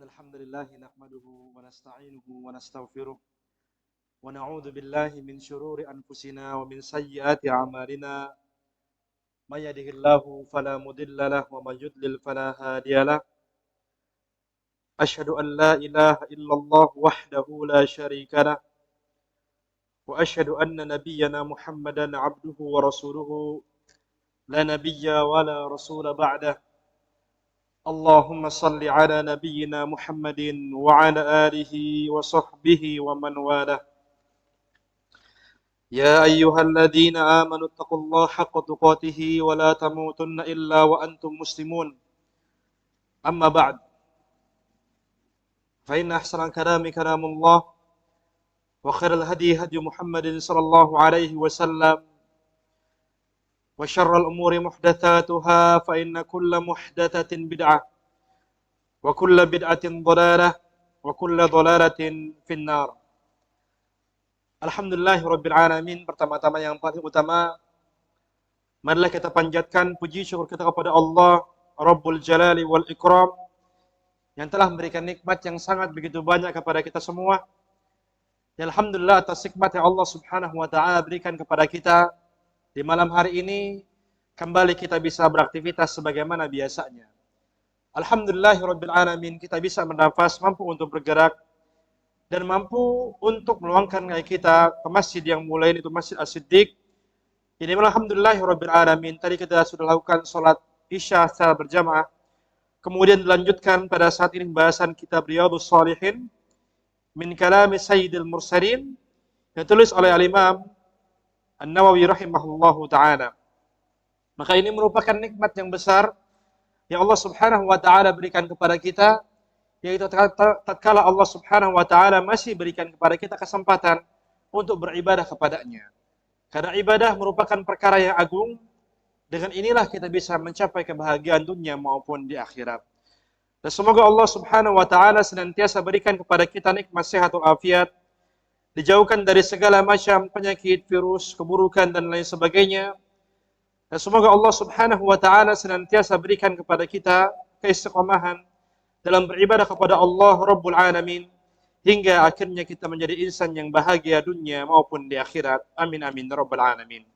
الحمد لله نحمده ونستعينه ونستغفره ونعوذ بالله من شرور أنفسنا ومن سيئات أعمالنا من يهده الله فلا مضل له ومن يضلل فلا هادي له أشهد أن لا إله إلا الله وحده لا شريك له وأشهد أن نبينا محمدا عبده ورسوله لا نبي ولا رسول بعده اللهم صل على نبينا محمد وعلى آله وصحبه ومن والاه يا أيها الذين آمنوا اتقوا الله حق تقاته ولا تموتن إلا وأنتم مسلمون أما بعد فإن أحسن الكلام كلام الله وخير الهدي هدي محمد صلى الله عليه وسلم وشر الأمور محدثاتها فإن كل محدثة بدعة وكل بدعة ضلالة وكل ضلالة في النار. Alhamdulillahirrabbilalamin. Pertama-tama yang paling utama, marilah kita panjatkan puji syukur kita kepada Allah Rabbul Jalali wal Ikram yang telah memberikan nikmat yang sangat begitu banyak kepada kita semua. Ya, alhamdulillah atas nikmat yang Allah Subhanahu wa taala berikan kepada kita. Di malam hari ini kembali kita bisa beraktivitas sebagaimana biasanya. Alhamdulillahirrabbilalamin, kita bisa bernafas, mampu untuk bergerak, dan mampu untuk meluangkan kaki kita ke masjid yang mulia itu Masjid As-Siddiq. Jadi alhamdulillahirrabbilalamin, tadi kita sudah lakukan sholat isya secara berjamaah. Kemudian dilanjutkan pada saat ini pembahasan kitab Riyadhus Shalihin min kalami Sayyidil Mursalin yang ditulis oleh Al-Imam An-Nawawi rahimahullahu ta'ala. Maka ini merupakan nikmat yang besar yang Allah Subhanahu wa ta'ala berikan kepada kita, yaitu tatkala Allah Subhanahu wa ta'ala masih berikan kepada kita kesempatan untuk beribadah kepadanya. Karena ibadah merupakan perkara yang agung, dengan inilah kita bisa mencapai kebahagiaan dunia maupun di akhirat. Dan semoga Allah Subhanahu wa ta'ala senantiasa berikan kepada kita nikmat sehat walafiat, dijauhkan dari segala macam penyakit, virus, keburukan, dan lain sebagainya. Dan semoga Allah Subhanahu wa ta'ala senantiasa berikan kepada kita keistiqomahan dalam beribadah kepada Allah Rabbul Alamin, hingga akhirnya kita menjadi insan yang bahagia dunia maupun di akhirat. Amin amin Rabbul Alamin.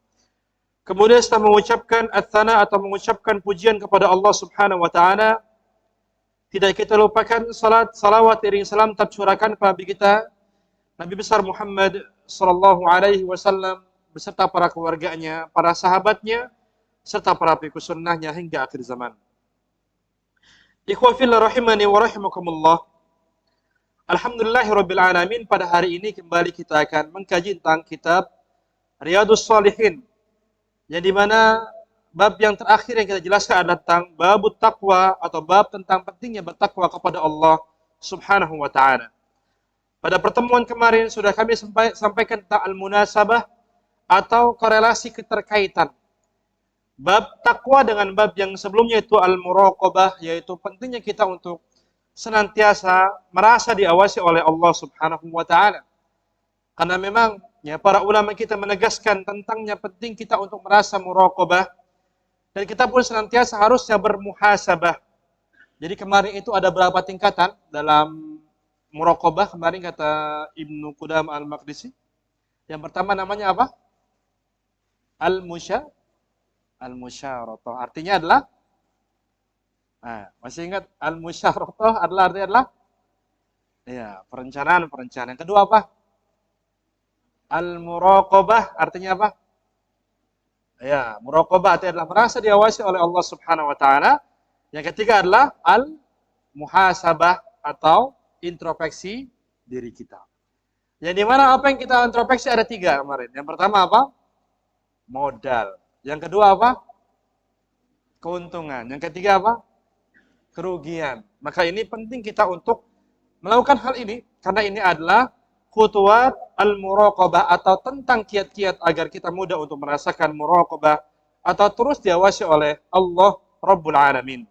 Kemudian setelah mengucapkan ats-tsana atau mengucapkan pujian kepada Allah Subhanahu wa ta'ala, tidak kita lupakan salat, salawat, iring salam tercurahkan kepada kita Nabi besar Muhammad sallallahu alaihi wasallam beserta para keluarganya, para sahabatnya, serta para pengikut sunnahnya hingga akhir zaman. Ikhwah fillah rahimani wa rahimakumullah. Alhamdulillahirabbil alamin, pada hari ini kembali kita akan mengkaji tentang kitab Riyadhus Shalihin, yang dimana bab yang terakhir yang kita jelaskan adalah tentang babut taqwa atau bab tentang pentingnya bertakwa kepada Allah Subhanahu wa ta'ala. Pada pertemuan kemarin sudah kami sampaikan tentang al-munasabah atau korelasi keterkaitan bab takwa dengan bab yang sebelumnya, itu al-muraqabah, yaitu pentingnya kita untuk senantiasa merasa diawasi oleh Allah Subhanahu wa ta'ala. Karena memang ya, para ulama kita menegaskan tentangnya penting kita untuk merasa muraqabah, dan kita pun senantiasa harusnya bermuhasabah. Jadi kemarin itu ada berapa tingkatan dalam muraqabah kemarin kata Ibnu Qudamah Al-Maqdisi. Yang pertama namanya apa? Al-musyaratah. Artinya adalah, masih ingat al-musyaratah artinya adalah ya, perencanaan. Yang kedua apa? Al-muraqabah artinya apa? Ya, muraqabah artinya adalah merasa diawasi oleh Allah Subhanahu wa ta'ala. Yang ketiga adalah al-muhasabah atau introspeksi diri kita. Yang dimana apa yang kita introspeksi ada 3 kemarin. Yang pertama apa? Modal. Yang kedua apa? Keuntungan. Yang ketiga apa? Kerugian. Maka ini penting kita untuk melakukan hal ini, karena ini adalah khutuwat al-muraqabah atau tentang kiat-kiat agar kita mudah untuk merasakan muraqabah atau terus diawasi oleh Allah Rabbul Alamin.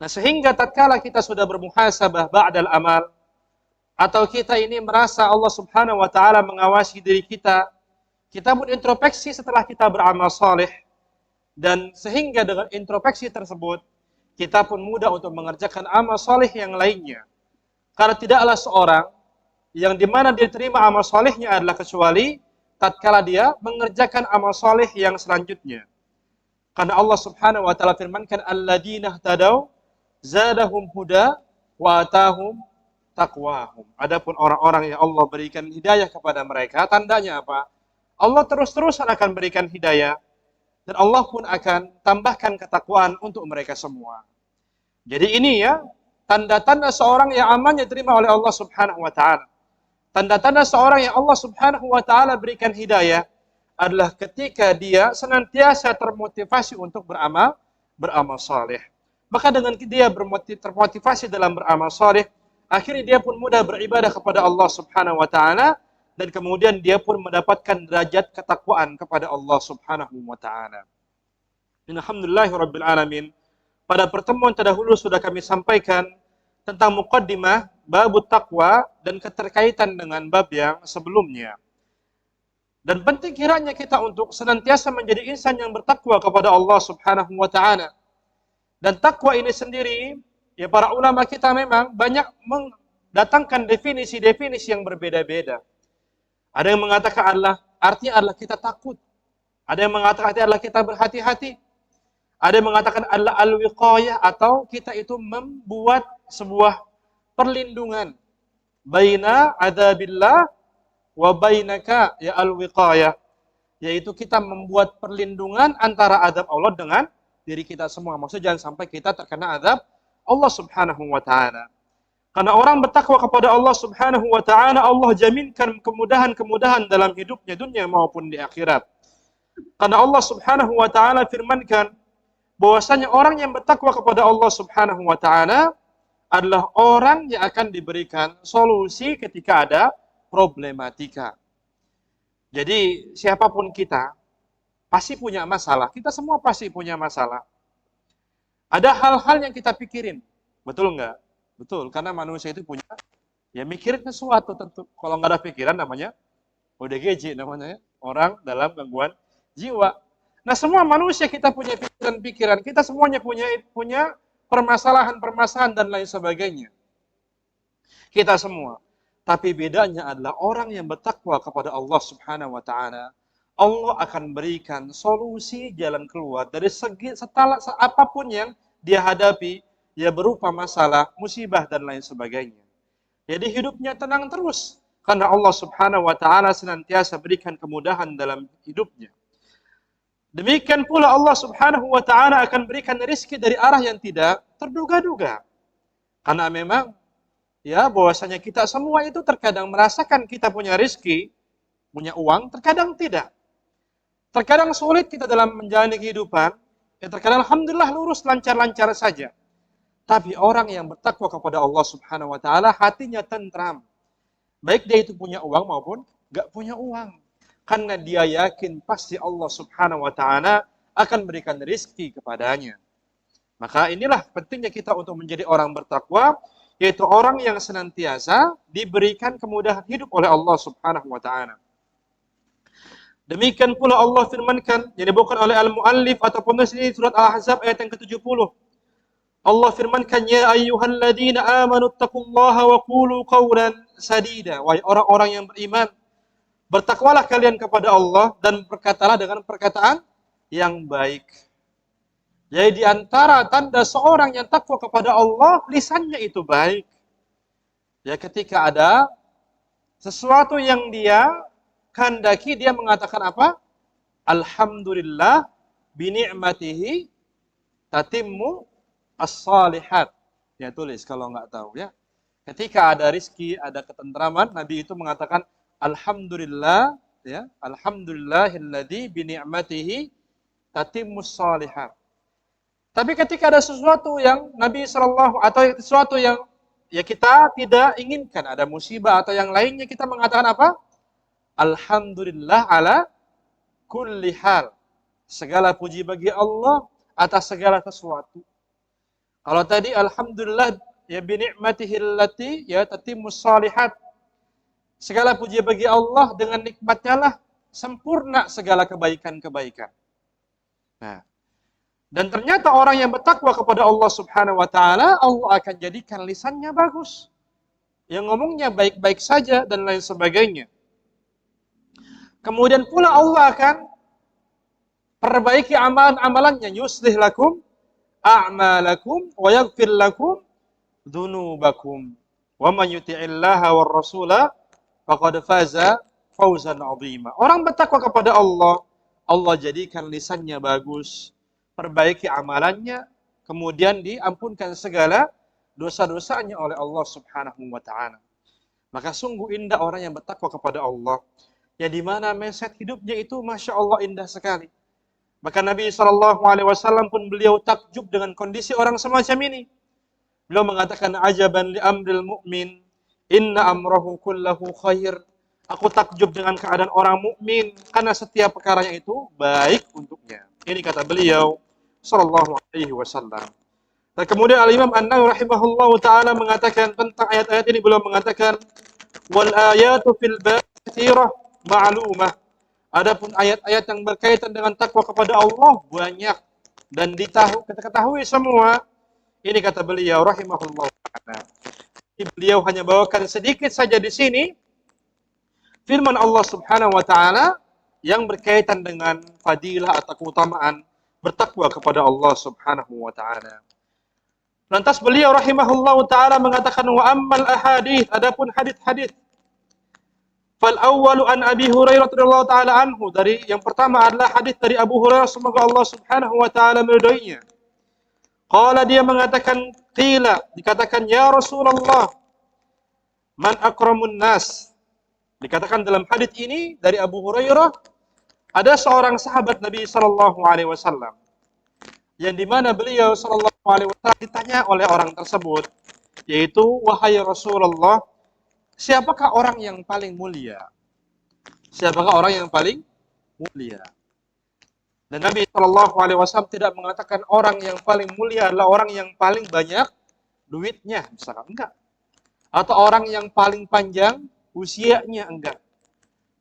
Nah, sehingga tatkala kita sudah bermuhasabah ba'dal amal, atau kita ini merasa Allah Subhanahu wa ta'ala mengawasi diri kita, kita pun introspeksi setelah kita beramal saleh, dan sehingga dengan introspeksi tersebut kita pun mudah untuk mengerjakan amal soleh yang lainnya. Karena tidaklah seorang yang dimana dia terima amal solehnya adalah kecuali tatkala dia mengerjakan amal soleh yang selanjutnya. Karena Allah Subhanahu wa taala firmankan alladzina ihtadaw zadahum huda wa atahum taqwahum. Adapun orang-orang yang Allah berikan hidayah kepada mereka, tandanya apa? Allah terus-terusan akan berikan hidayah dan Allah pun akan tambahkan ketakwaan untuk mereka semua. Jadi ini ya tanda-tanda seorang yang amalnya diterima oleh Allah Subhanahu wa taala. Tanda-tanda seorang yang Allah Subhanahu wa taala berikan hidayah adalah ketika dia senantiasa termotivasi untuk beramal saleh. Maka dengan dia termotivasi dalam beramal saleh, akhirnya dia pun mudah beribadah kepada Allah Subhanahu wa taala dan kemudian dia pun mendapatkan derajat ketakwaan kepada Allah Subhanahu wa taala. Alhamdulillahirabbil alamin. Pada pertemuan terdahulu sudah kami sampaikan tentang muqaddimah bab taqwa dan keterkaitan dengan bab yang sebelumnya. Dan penting kiranya kita untuk senantiasa menjadi insan yang bertakwa kepada Allah Subhanahu wa taala. Dan takwa ini sendiri, ya para ulama kita memang banyak mendatangkan definisi-definisi yang berbeda-beda. Ada yang mengatakan artinya adalah kita takut. Ada yang mengatakan artinya adalah kita berhati-hati. Ada yang mengatakan adalah al-wiqayah atau kita itu membuat sebuah perlindungan baina adzabillah wa bainaka ya al-wiqayah, yaitu kita membuat perlindungan antara azab Allah dengan diri kita semua. Maksudnya jangan sampai kita terkena azab Allah Subhanahu wa taala. Karena orang bertakwa kepada Allah Subhanahu wa taala, Allah jaminkan kemudahan-kemudahan dalam hidupnya dunia maupun di akhirat. Karena Allah Subhanahu wa taala firmankan bahwasanya orang yang bertakwa kepada Allah Subhanahu wa taala adalah orang yang akan diberikan solusi ketika ada problematika. Jadi siapapun kita pasti punya masalah. Kita semua pasti punya masalah. Ada hal-hal yang kita pikirin. Betul enggak? Betul, karena manusia itu punya ya mikirin sesuatu tentu. Kalau nggak ada pikiran namanya ODGJ namanya ya, orang dalam gangguan jiwa. Nah, semua manusia kita punya pikiran-pikiran, kita semuanya punya permasalahan-permasalahan dan lain sebagainya. Kita semua. Tapi bedanya adalah orang yang bertakwa kepada Allah Subhanahu wa taala, Allah akan berikan solusi jalan keluar dari segi apapun yang dia hadapi, ya berupa masalah, musibah dan lain sebagainya. Jadi hidupnya tenang terus karena Allah Subhanahu wa taala senantiasa berikan kemudahan dalam hidupnya. Demikian pula Allah Subhanahu wa taala akan berikan rezeki dari arah yang tidak terduga-duga. Karena memang ya bahwasanya kita semua itu terkadang merasakan kita punya rezeki, punya uang, terkadang tidak. Terkadang sulit kita dalam menjalani kehidupan, ya terkadang alhamdulillah lurus lancar-lancar saja. Tapi orang yang bertakwa kepada Allah Subhanahu wa taala hatinya tentram. Baik dia itu punya uang maupun enggak punya uang. Karena dia yakin pasti Allah Subhanahu wa taala akan berikan rezeki kepadanya. Maka inilah pentingnya kita untuk menjadi orang bertakwa, yaitu orang yang senantiasa diberikan kemudahan hidup oleh Allah Subhanahu wa taala. Demikian pula Allah firmankan yang dibawakan oleh al-muallif atau penulis ini surat Al-Ahzab ayat yang ke-70. Allah firmankan ya ayyuhalladzina amanu taqullaha wa qulu qawlan sadida. Wahai orang-orang yang beriman, bertakwalah kalian kepada Allah dan berkatalah dengan perkataan yang baik. Jadi di antara tanda seorang yang takwa kepada Allah, lisannya itu baik. Ya ketika ada sesuatu yang dia kehendaki, dia mengatakan apa? Alhamdulillah bini'matihi tatimmu as-salihat. Ya tulis kalau nggak tahu ya. Ketika ada rizki, ada ketentraman, Nabi itu mengatakan Alhamdulillah, ya, alhamdulillahilladzi bi ni'matihi tatimmus shalihat. Tapi ketika ada sesuatu yang Nabi sallallahu atau sesuatu yang ya kita tidak inginkan, ada musibah atau yang lainnya, kita mengatakan apa? Alhamdulillah ala kulli hal. Segala puji bagi Allah atas segala sesuatu. Kalau tadi alhamdulillah ya bi ni'matihi allati ya tatimmus shalihat. Segala puji bagi Allah, dengan nikmatnya lah sempurna segala kebaikan-kebaikan. Nah, Dan ternyata orang yang bertakwa kepada Allah Subhanahu wa taala, Allah akan jadikan lisannya bagus. Yang ngomongnya baik-baik saja dan lain sebagainya. Kemudian pula Allah akan perbaiki amalan-amalannya, yuslih lakum a'malakum wa yaghfir lakum dzunubakum. Wa man yuti'illaha war rasula faqad faza fawzan 'azima. Orang bertakwa kepada Allah, Allah jadikan lisannya bagus, perbaiki amalannya, kemudian diampunkan segala dosa-dosanya oleh Allah Subhanahu wa taala. Maka sungguh indah orang yang bertakwa kepada Allah, yang di mana mindset hidupnya itu Masya Allah indah sekali. Bahkan Nabi SAW pun beliau takjub dengan kondisi orang semacam ini. Beliau mengatakan, ajaban li amril mu'min, inna amrahu kullahu khair. Aku takjub dengan keadaan orang mukmin karena setiap perkaranya itu baik untuknya. Ini kata beliau sallallahu alaihi wasallam. Dan kemudian Al-Imam An-Nawawi rahimahullahu taala mengatakan tentang ayat-ayat ini, beliau mengatakan wal ayatu fil bab katsirah ma'lumah. Adapun ayat-ayat yang berkaitan dengan takwa kepada Allah banyak dan diketahui semua. Ini kata beliau rahimahullahu taala. Beliau hanya bawakan sedikit saja di sini firman Allah Subhanahu wa taala yang berkaitan dengan fadilah atau keutamaan bertakwa kepada Allah Subhanahu wa taala. Lantas beliau rahimahullahu taala mengatakan wa ammal ahadits, adapun hadis-hadis. Fal awwalu an Abi Hurairah radhiyallahu taala anhu, dari yang pertama adalah hadis dari Abu Hurairah semoga Allah Subhanahu wa taala meridainya. Qala, dia mengatakan, qila, dikatakan ya Rasulullah, man akramun nas. Dikatakan dalam hadis ini dari Abu Hurairah, ada seorang sahabat Nabi sallallahu alaihi wasallam yang di mana beliau sallallahu alaihi wasallam ditanya oleh orang tersebut, yaitu wahai Rasulullah, siapakah orang yang paling mulia? Siapakah orang yang paling mulia? Dan Nabi sallallahu alaihi wasallam tidak mengatakan orang yang paling mulia adalah orang yang paling banyak duitnya, misalkan, enggak. Atau orang yang paling panjang usianya, enggak.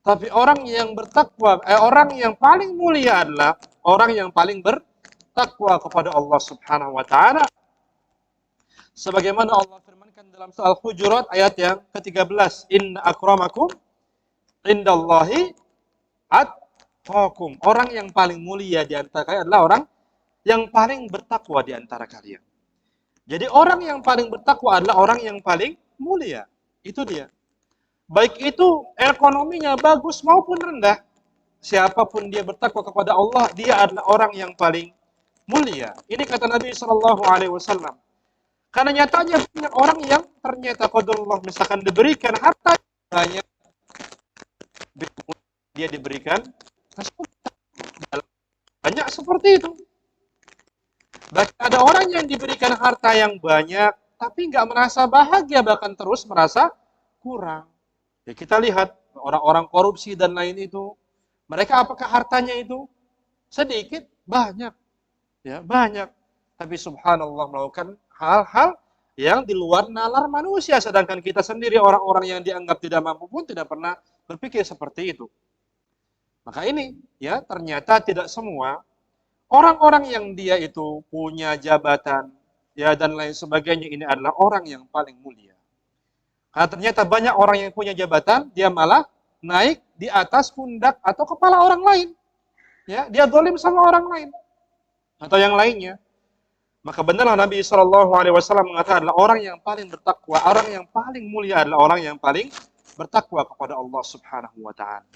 Tapi orang yang bertakwa, orang yang paling mulia adalah orang yang paling bertakwa kepada Allah Subhanahu wa taala. Sebagaimana Allah firmankan dalam surah Al-Hujurat ayat yang ke-13, inna akramakum indallahi atqakum. Orang yang paling mulia di antara kalian adalah orang yang paling bertakwa di antara kalian. Jadi orang yang paling bertakwa adalah orang yang paling mulia. Itu dia. Baik itu ekonominya bagus maupun rendah, siapapun dia bertakwa kepada Allah, dia adalah orang yang paling mulia. Ini kata Nabi Shallallahu Alaihi Wasallam. Karena nyatanya banyak orang yang ternyata qadarullah misalkan diberikan harta banyak, dia diberikan banyak seperti itu. Bahkan ada orang yang diberikan harta yang banyak, tapi nggak merasa bahagia, bahkan terus merasa kurang. Ya, kita lihat orang-orang korupsi dan lain itu, mereka apakah hartanya itu sedikit? Banyak. Ya, banyak. Tapi subhanallah melakukan hal-hal yang di luar nalar manusia, sedangkan kita sendiri orang-orang yang dianggap tidak mampu pun tidak pernah berpikir seperti itu. Maka ini ya ternyata tidak semua orang-orang yang dia itu punya jabatan ya dan lain sebagainya ini adalah orang yang paling mulia. Karena ternyata banyak orang yang punya jabatan, dia malah naik di atas pundak atau kepala orang lain. Ya, dia zalim sama orang lain atau yang lainnya. Maka benarlah Nabi SAW mengatakan adalah orang yang paling bertakwa, orang yang paling mulia adalah orang yang paling bertakwa kepada Allah Subhanahu wa taala.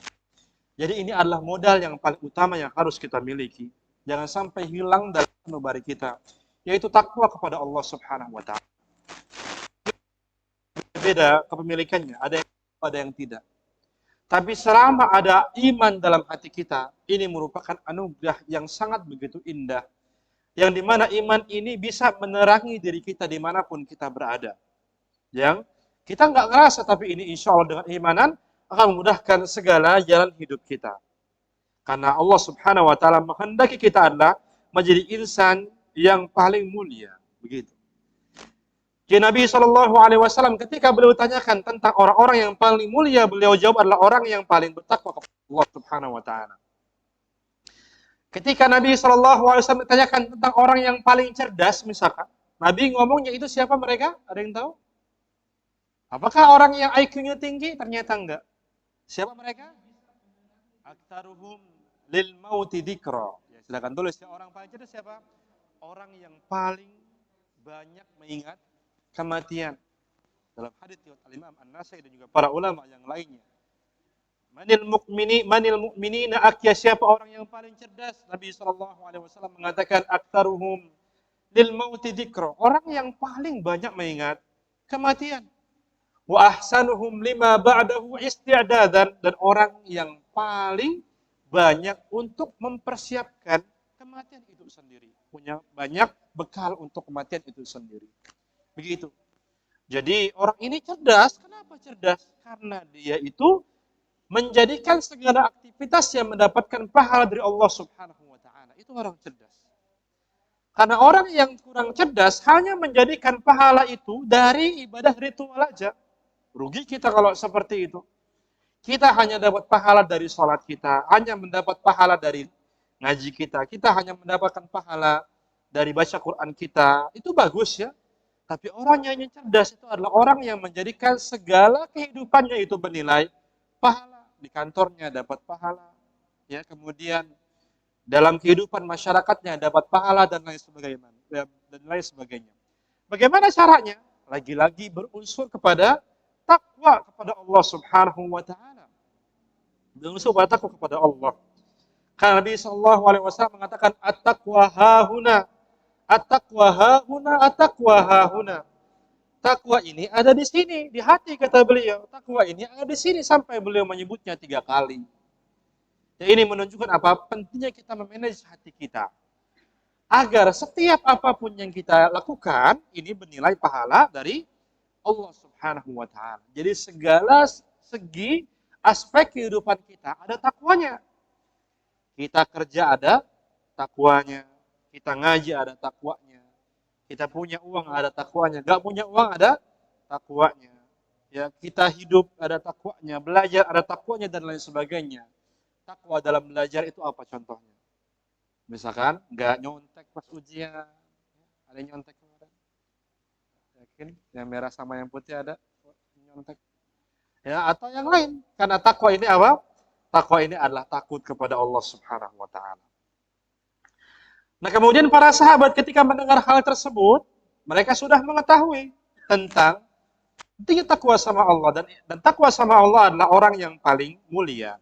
Jadi ini adalah modal yang paling utama yang harus kita miliki. Jangan sampai hilang dalam sanubari kita, yaitu takwa kepada Allah Subhanahu wa taala. Beda kepemilikannya, ada yang tidak. Tapi selama ada iman dalam hati kita, ini merupakan anugerah yang sangat begitu indah. Yang dimana iman ini bisa menerangi diri kita dimanapun kita berada. Yang kita nggak ngerasa, tapi ini insya Allah dengan imanan akan memudahkan segala jalan hidup kita. Karena Allah Subhanahu wa taala menghendaki kita adalah menjadi insan yang paling mulia, begitu. Jadi Nabi SAW ketika beliau tanyakan tentang orang-orang yang paling mulia, beliau jawab adalah orang yang paling bertakwa kepada Allah Subhanahu wa taala. Ketika Nabi SAW ditanyakan tentang orang yang paling cerdas, misalkan, Nabi ngomongnya itu siapa mereka? Ada yang tahu? Apakah orang yang IQ-nya tinggi? Ternyata enggak. Siapa mereka? Aktaruhum lil mauti dzikra. Ya, silakan tulis ya, orang paling cerdas siapa? Orang yang paling banyak mengingat kematian. Dalam hadits riwayat Al-Imam An-Nasai dan juga para ulama yang lainnya. Manil mu'minina akya, siapa orang yang paling cerdas? Nabi SAW mengatakan aktaruhum lil mauti dzikra. Orang yang paling banyak mengingat kematian. Wa ahsanuhum lima ba'dahu isti'dadan, dan orang yang paling banyak untuk mempersiapkan kematian itu sendiri. Punya banyak bekal untuk kematian itu sendiri. Begitu. Jadi orang ini cerdas. Kenapa cerdas? Karena dia itu menjadikan segala aktivitas yang mendapatkan pahala dari Allah Subhanahu wa taala. Itu orang cerdas. Karena orang yang kurang cerdas hanya menjadikan pahala itu dari ibadah ritual aja. Rugi kita kalau seperti itu. Kita hanya dapat pahala dari sholat kita, hanya mendapat pahala dari ngaji kita, kita hanya mendapatkan pahala dari baca Quran kita. Itu bagus ya. Tapi orang yang cerdas itu adalah orang yang menjadikan segala kehidupannya itu bernilai pahala. Di kantornya dapat pahala, ya, kemudian dalam kehidupan masyarakatnya dapat pahala dan lain sebagainya. Bagaimana caranya? Lagi-lagi berunsur kepada takwa kepada Allah Subhanahu wa taala. Berunsur pada takwa kepada Allah. Karena Nabi sallallahu alaihi wasallam mengatakan at-taqwa hahuna, at-taqwa hahuna, at-taqwa hahuna. Takwa ini ada di sini, di hati, kata beliau. Takwa ini ada di sini, sampai beliau menyebutnya 3 kali. Ya, ini menunjukkan apa? Pentingnya kita memanage hati kita. Agar setiap apapun yang kita lakukan, ini bernilai pahala dari Allah Subhanahu wa taala. Jadi segala segi aspek kehidupan kita ada takwanya. Kita kerja ada takwanya, kita ngaji ada takwanya. Kita punya uang ada takwanya, enggak punya uang ada takwanya. Ya, kita hidup ada takwanya, belajar ada takwanya dan lain sebagainya. Takwa dalam belajar itu apa contohnya? Misalkan enggak nyontek pas ujian. Ada yang nyontek kemarin? Yakin? Yang merah sama yang putih ada nyontek. Ya, atau yang lain. Karena takwa ini apa? Takwa ini adalah takut kepada Allah Subhanahu wa taala. Nah, kemudian para sahabat ketika mendengar hal tersebut, mereka sudah mengetahui tentang pentingnya takwa sama Allah, dan takwa sama Allah adalah orang yang paling mulia.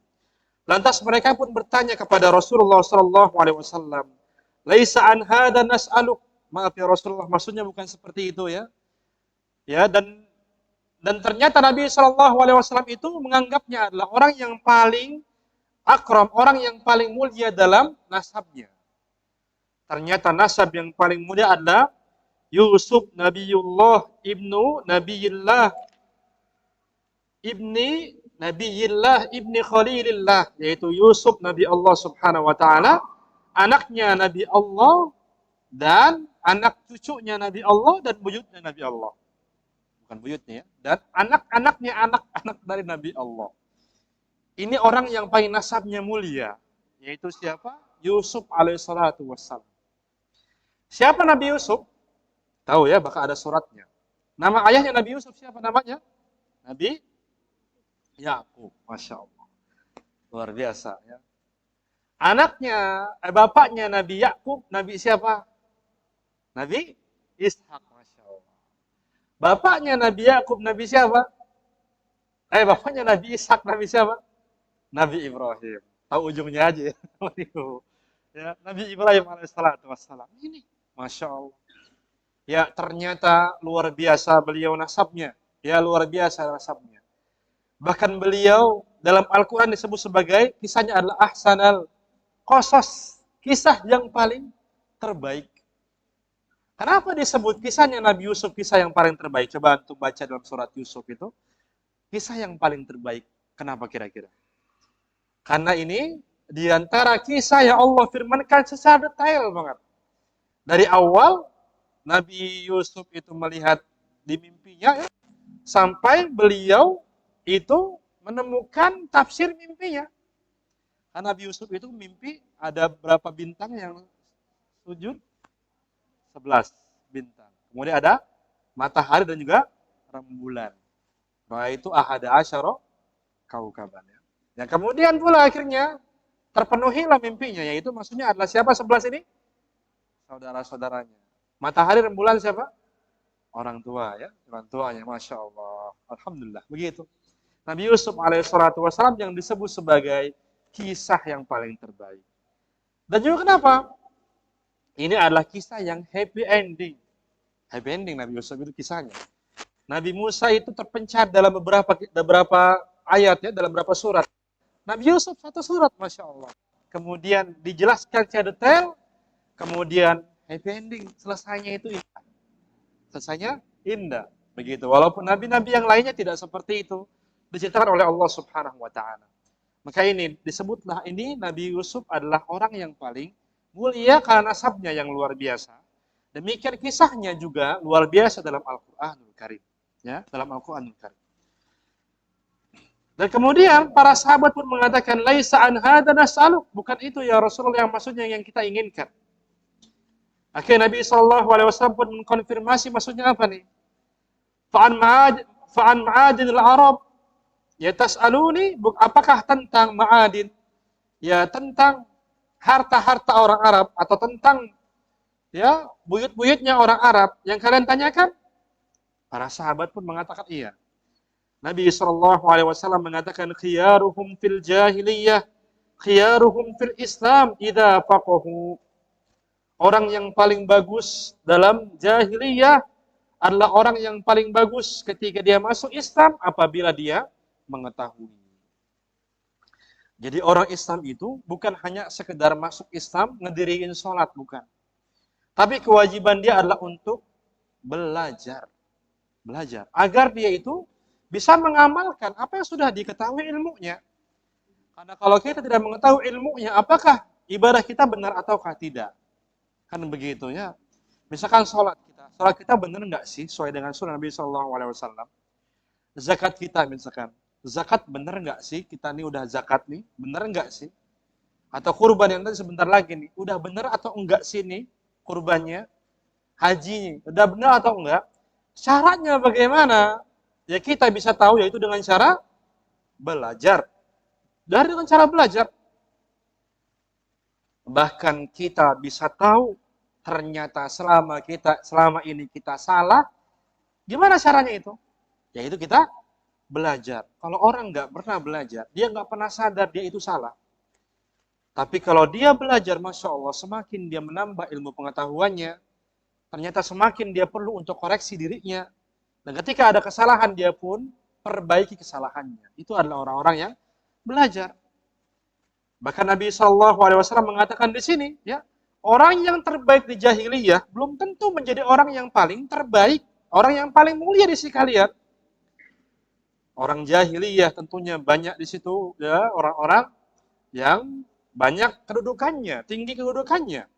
Lantas mereka pun bertanya kepada Rasulullah sallallahu alaihi wasallam, "Laisa an hada nas'aluk." Maaf ya Rasulullah, maksudnya bukan seperti itu ya. Ya, dan ternyata Nabi sallallahu alaihi wasallam itu menganggapnya adalah orang yang paling akram, orang yang paling mulia dalam nasabnya. Ternyata nasab yang paling mulia adalah Yusuf Nabiullah ibnu Nabiyillah ibni Khalilillah, yaitu Yusuf Nabi Allah Subhanahu wa taala, anaknya Nabi Allah dan anak cucunya Nabi Allah dan buyutnya Nabi Allah. Bukan buyutnya ya, dan anak-anaknya anak-anak dari Nabi Allah. Ini orang yang paling nasabnya mulia, yaitu siapa? Yusuf alaihissalatu wassalam. Siapa Nabi Yusuf? Tahu ya, bahkan ada suratnya. Nama ayahnya Nabi Yusuf siapa namanya? Nabi Yakub. Masya Allah. Luar biasa ya. Anaknya, bapaknya Nabi Yakub, Nabi siapa? Nabi Ishak. Masya Allah. Bapaknya Nabi Yakub, Nabi siapa? Bapaknya Nabi Ishak, Nabi siapa? Nabi Ibrahim. Tahu ujungnya aja ya. Ya, Nabi Ibrahim alaihissalatu wassalam. Ini Masya Allah. Ya, ternyata luar biasa beliau nasabnya. Ya, luar biasa nasabnya. Bahkan beliau dalam Al-Quran disebut sebagai, kisahnya adalah ahsanal qasas, kisah yang paling terbaik. Kenapa disebut kisahnya Nabi Yusuf kisah yang paling terbaik? Coba untuk baca dalam surat Yusuf itu. Kisah yang paling terbaik. Kenapa kira-kira? Karena ini diantara kisah yang Allah firmankan secara detail banget. Dari awal Nabi Yusuf itu melihat di mimpinya ya, sampai beliau itu menemukan tafsir mimpinya. Karena Nabi Yusuf itu mimpi ada berapa bintang yang sujud? 11 bintang. Kemudian ada matahari dan juga rembulan. Nah itu ahada asyara kaukaban. Ya, kemudian pula akhirnya terpenuhilah mimpinya, yaitu maksudnya adalah siapa 11 ini? Saudara-saudaranya. Matahari rembulan siapa? Orang tua ya, orang tuanya, Masya Allah. Alhamdulillah, begitu. Nabi Yusuf alaihissalatu wassalam yang disebut sebagai kisah yang paling terbaik. Dan juga kenapa? Ini adalah kisah yang happy ending. Happy ending Nabi Yusuf itu kisahnya. Nabi Musa itu terpencar dalam beberapa ayat ya, dalam beberapa surat. Nabi Yusuf satu surat, Masya Allah. Kemudian dijelaskan secara detail, kemudian happy ending, selesainya itu indah. Selesainya indah. Begitu. Walaupun nabi-nabi yang lainnya tidak seperti itu, diceritakan oleh Allah Subhanahu wa taala. Maka ini disebutlah ini Nabi Yusuf adalah orang yang paling mulia karena nasabnya yang luar biasa. Demikian kisahnya juga luar biasa dalam Al-Qur'anul Karim. Ya, dalam Al-Qur'anul Karim. Dan kemudian para sahabat pun mengatakan, "Laisa an hadza nas'aluk." Bukan itu ya Rasulullah yang maksudnya yang kita inginkan. Akhirnya Nabi SAW pun mengkonfirmasi maksudnya apa nih? Fa'an ma'adin al-Arab. Ya tas'aluni, apakah tentang ma'adin? Ya tentang harta-harta orang Arab atau tentang ya buyut-buyutnya orang Arab yang kalian tanyakan? Para sahabat pun mengatakan iya. Nabi SAW mengatakan khiyaruhum fil jahiliyah, khiyaruhum fil Islam idza faqahu. Orang yang paling bagus dalam jahiliyah adalah orang yang paling bagus ketika dia masuk Islam apabila dia mengetahui. Jadi orang Islam itu bukan hanya sekedar masuk Islam, ngediriin sholat, bukan. Tapi kewajiban dia adalah untuk belajar. Belajar. Agar dia itu bisa mengamalkan apa yang sudah diketahui ilmunya. Karena kalau kita tidak mengetahui ilmunya, apakah ibadah kita benar ataukah tidak? Kan begitu ya. Misalkan sholat kita benar enggak sih sesuai dengan sunnah Nabi SAW? Zakat kita misalkan, zakat benar enggak sih? Kita nih udah zakat nih, benar enggak sih? Atau kurban yang tadi sebentar lagi nih, udah benar atau enggak sih nih kurbannya? Hajinya, udah benar atau enggak? Syaratnya bagaimana? Ya kita bisa tahu yaitu dengan cara belajar. Dengan cara belajar. Bahkan kita bisa tahu ternyata selama ini kita salah. Gimana caranya itu? Yaitu kita belajar. Kalau orang nggak pernah belajar, dia nggak pernah sadar dia itu salah. Tapi kalau dia belajar, Masya Allah, semakin dia menambah ilmu pengetahuannya, ternyata semakin dia perlu untuk koreksi dirinya. Dan ketika ada kesalahan, dia pun perbaiki kesalahannya. Itu adalah orang-orang yang belajar. Bahkan Nabi SAW mengatakan di sini, ya, orang yang terbaik di jahiliyah belum tentu menjadi orang yang paling terbaik, orang yang paling mulia di sisi kalian. Orang jahiliyah tentunya banyak di situ, ya, orang-orang yang banyak kedudukannya, tinggi kedudukannya.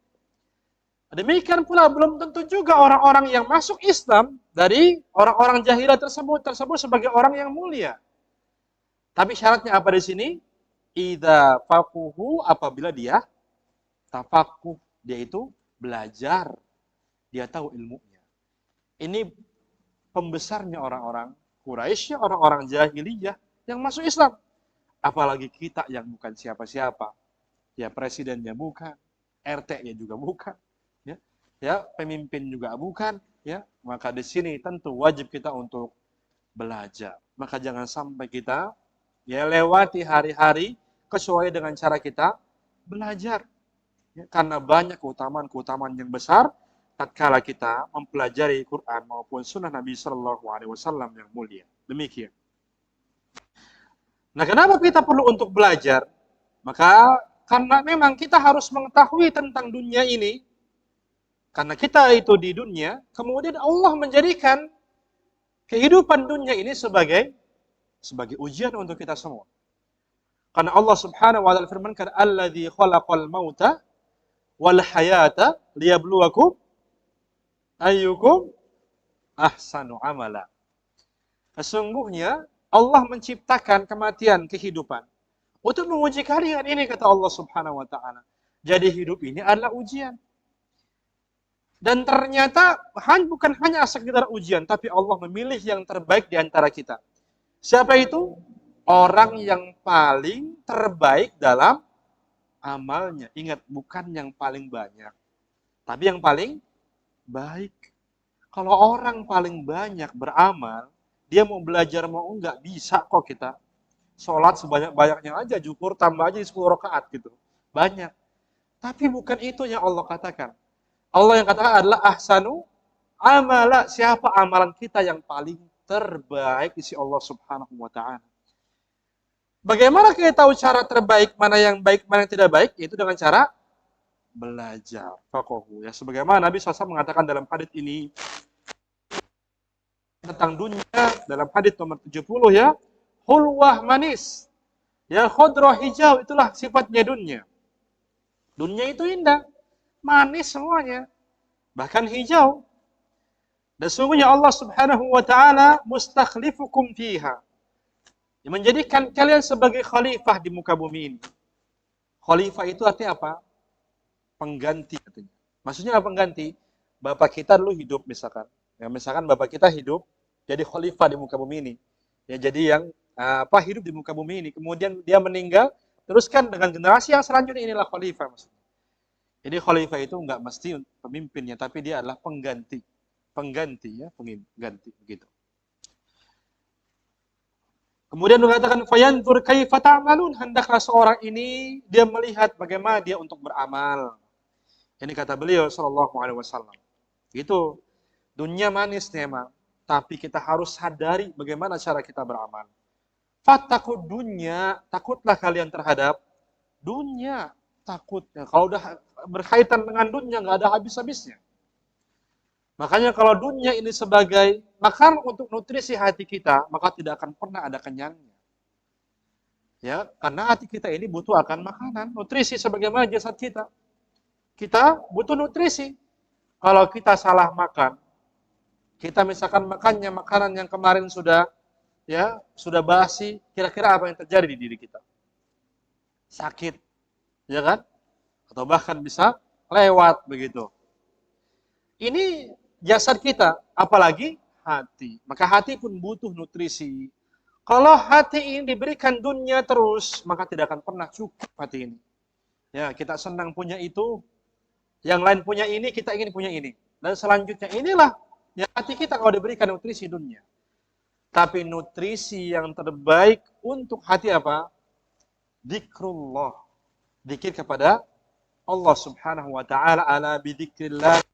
Demikian pula belum tentu juga orang-orang yang masuk Islam dari orang-orang jahiliyah tersebut sebagai orang yang mulia. Tapi syaratnya apa di sini? Idza faquhu, apabila dia tafakuh, dia itu belajar, dia tahu ilmunya. Ini pembesarnya orang-orang Quraisy, orang-orang jahiliyah yang masuk Islam. Apalagi kita yang bukan siapa-siapa. Ya presidennya bukan, RT-nya juga bukan, ya pemimpin juga bukan, ya. Maka di sini tentu wajib kita untuk belajar. Maka jangan sampai kita ya lewati hari-hari kecuali dengan cara kita belajar. Ya, karena banyak keutamaan-keutamaan yang besar tatkala kita mempelajari Quran maupun sunnah Nabi Shallallahu Alaihi Wasallam yang mulia. Demikian. Nah, kenapa kita perlu untuk belajar? Maka karena memang kita harus mengetahui tentang dunia ini. Karena kita itu di dunia, kemudian Allah menjadikan kehidupan dunia ini sebagai ujian untuk kita semua. Karena Allah Subhanahu wa taala firmankan, "Alladzi khalaqal mauta wal hayata liyabluwakum ayyukum ahsanu amala." Sesungguhnya Allah menciptakan kematian, kehidupan Untuk menguji kalian ini kata Allah Subhanahu wa taala. Jadi hidup ini adalah ujian. Dan ternyata bukan hanya sekedar ujian, tapi Allah memilih yang terbaik di antara kita. Siapa itu? Orang yang paling terbaik dalam amalnya. Ingat, bukan yang paling banyak, tapi yang paling baik. Kalau orang paling banyak beramal, dia mau belajar mau enggak, bisa kok kita. Sholat sebanyak-banyaknya aja, syukur tambah aja 10 rakaat gitu. Banyak. Tapi bukan itu yang Allah katakan. Allah yang katakan adalah ahsanu amala. Siapa amalan kita yang paling terbaik di sisi Allah Subhanahu wa taala. Bagaimana kita tahu cara terbaik, mana yang baik, mana yang tidak baik? Itu dengan cara belajar. Faqahu. Ya, sebagaimana Nabi SAW mengatakan dalam hadits ini tentang dunia, dalam hadits nomor 70 ya, hulwah manis. Ya, khodroh hijau, itulah sifatnya dunia. Dunia itu indah, manis semuanya, bahkan hijau. Dan sungguhnya Allah Subhanahu wa taala mustakhlifukum fiha. Menjadikan kalian sebagai khalifah di muka bumi ini. Khalifah itu artinya apa? Pengganti katanya. Maksudnya apa pengganti? Bapak kita dulu hidup misalkan. Ya, misalkan bapak kita hidup jadi khalifah di muka bumi ini. Ya, jadi yang hidup di muka bumi ini. Kemudian dia meninggal, teruskan dengan generasi yang selanjutnya, inilah khalifah maksudnya. Jadi khalifah itu enggak mesti pemimpinnya, tapi dia adalah pengganti. Pengganti ya, pengganti begitu. Kemudian mengatakan fayanzur kaifa ta'malun, hendaklah seorang ini dia melihat bagaimana dia untuk beramal. Ini kata beliau sallallahu alaihi wasallam. Itu dunia manis memang, tapi kita harus sadari bagaimana cara kita beramal. Fattaqud dunya, takutlah kalian terhadap dunia, takutnya. Kalau udah berkaitan dengan dunia enggak ada habis-habisnya. Makanya kalau dunia ini sebagai makanan untuk nutrisi hati kita, maka tidak akan pernah ada kenyangnya. Ya, karena hati kita ini butuh akan makanan, nutrisi sebagaimana jasad kita. Kita butuh nutrisi. Kalau kita salah makan, kita misalkan makannya makanan yang kemarin sudah basi, kira-kira apa yang terjadi di diri kita? Sakit, ya kan? Atau bahkan bisa lewat begitu. Ini jasad kita, apalagi hati. Maka hati pun butuh nutrisi. Kalau hati ini diberikan dunia terus, maka tidak akan pernah cukup hati ini. Ya, kita senang punya itu, yang lain punya ini, kita ingin punya ini. Dan selanjutnya inilah ya, hati kita kalau diberikan nutrisi dunia. Tapi nutrisi yang terbaik untuk hati apa? Dzikrullah. Dzikir kepada Allah Subhanahu wa taala, ala bidzikrillah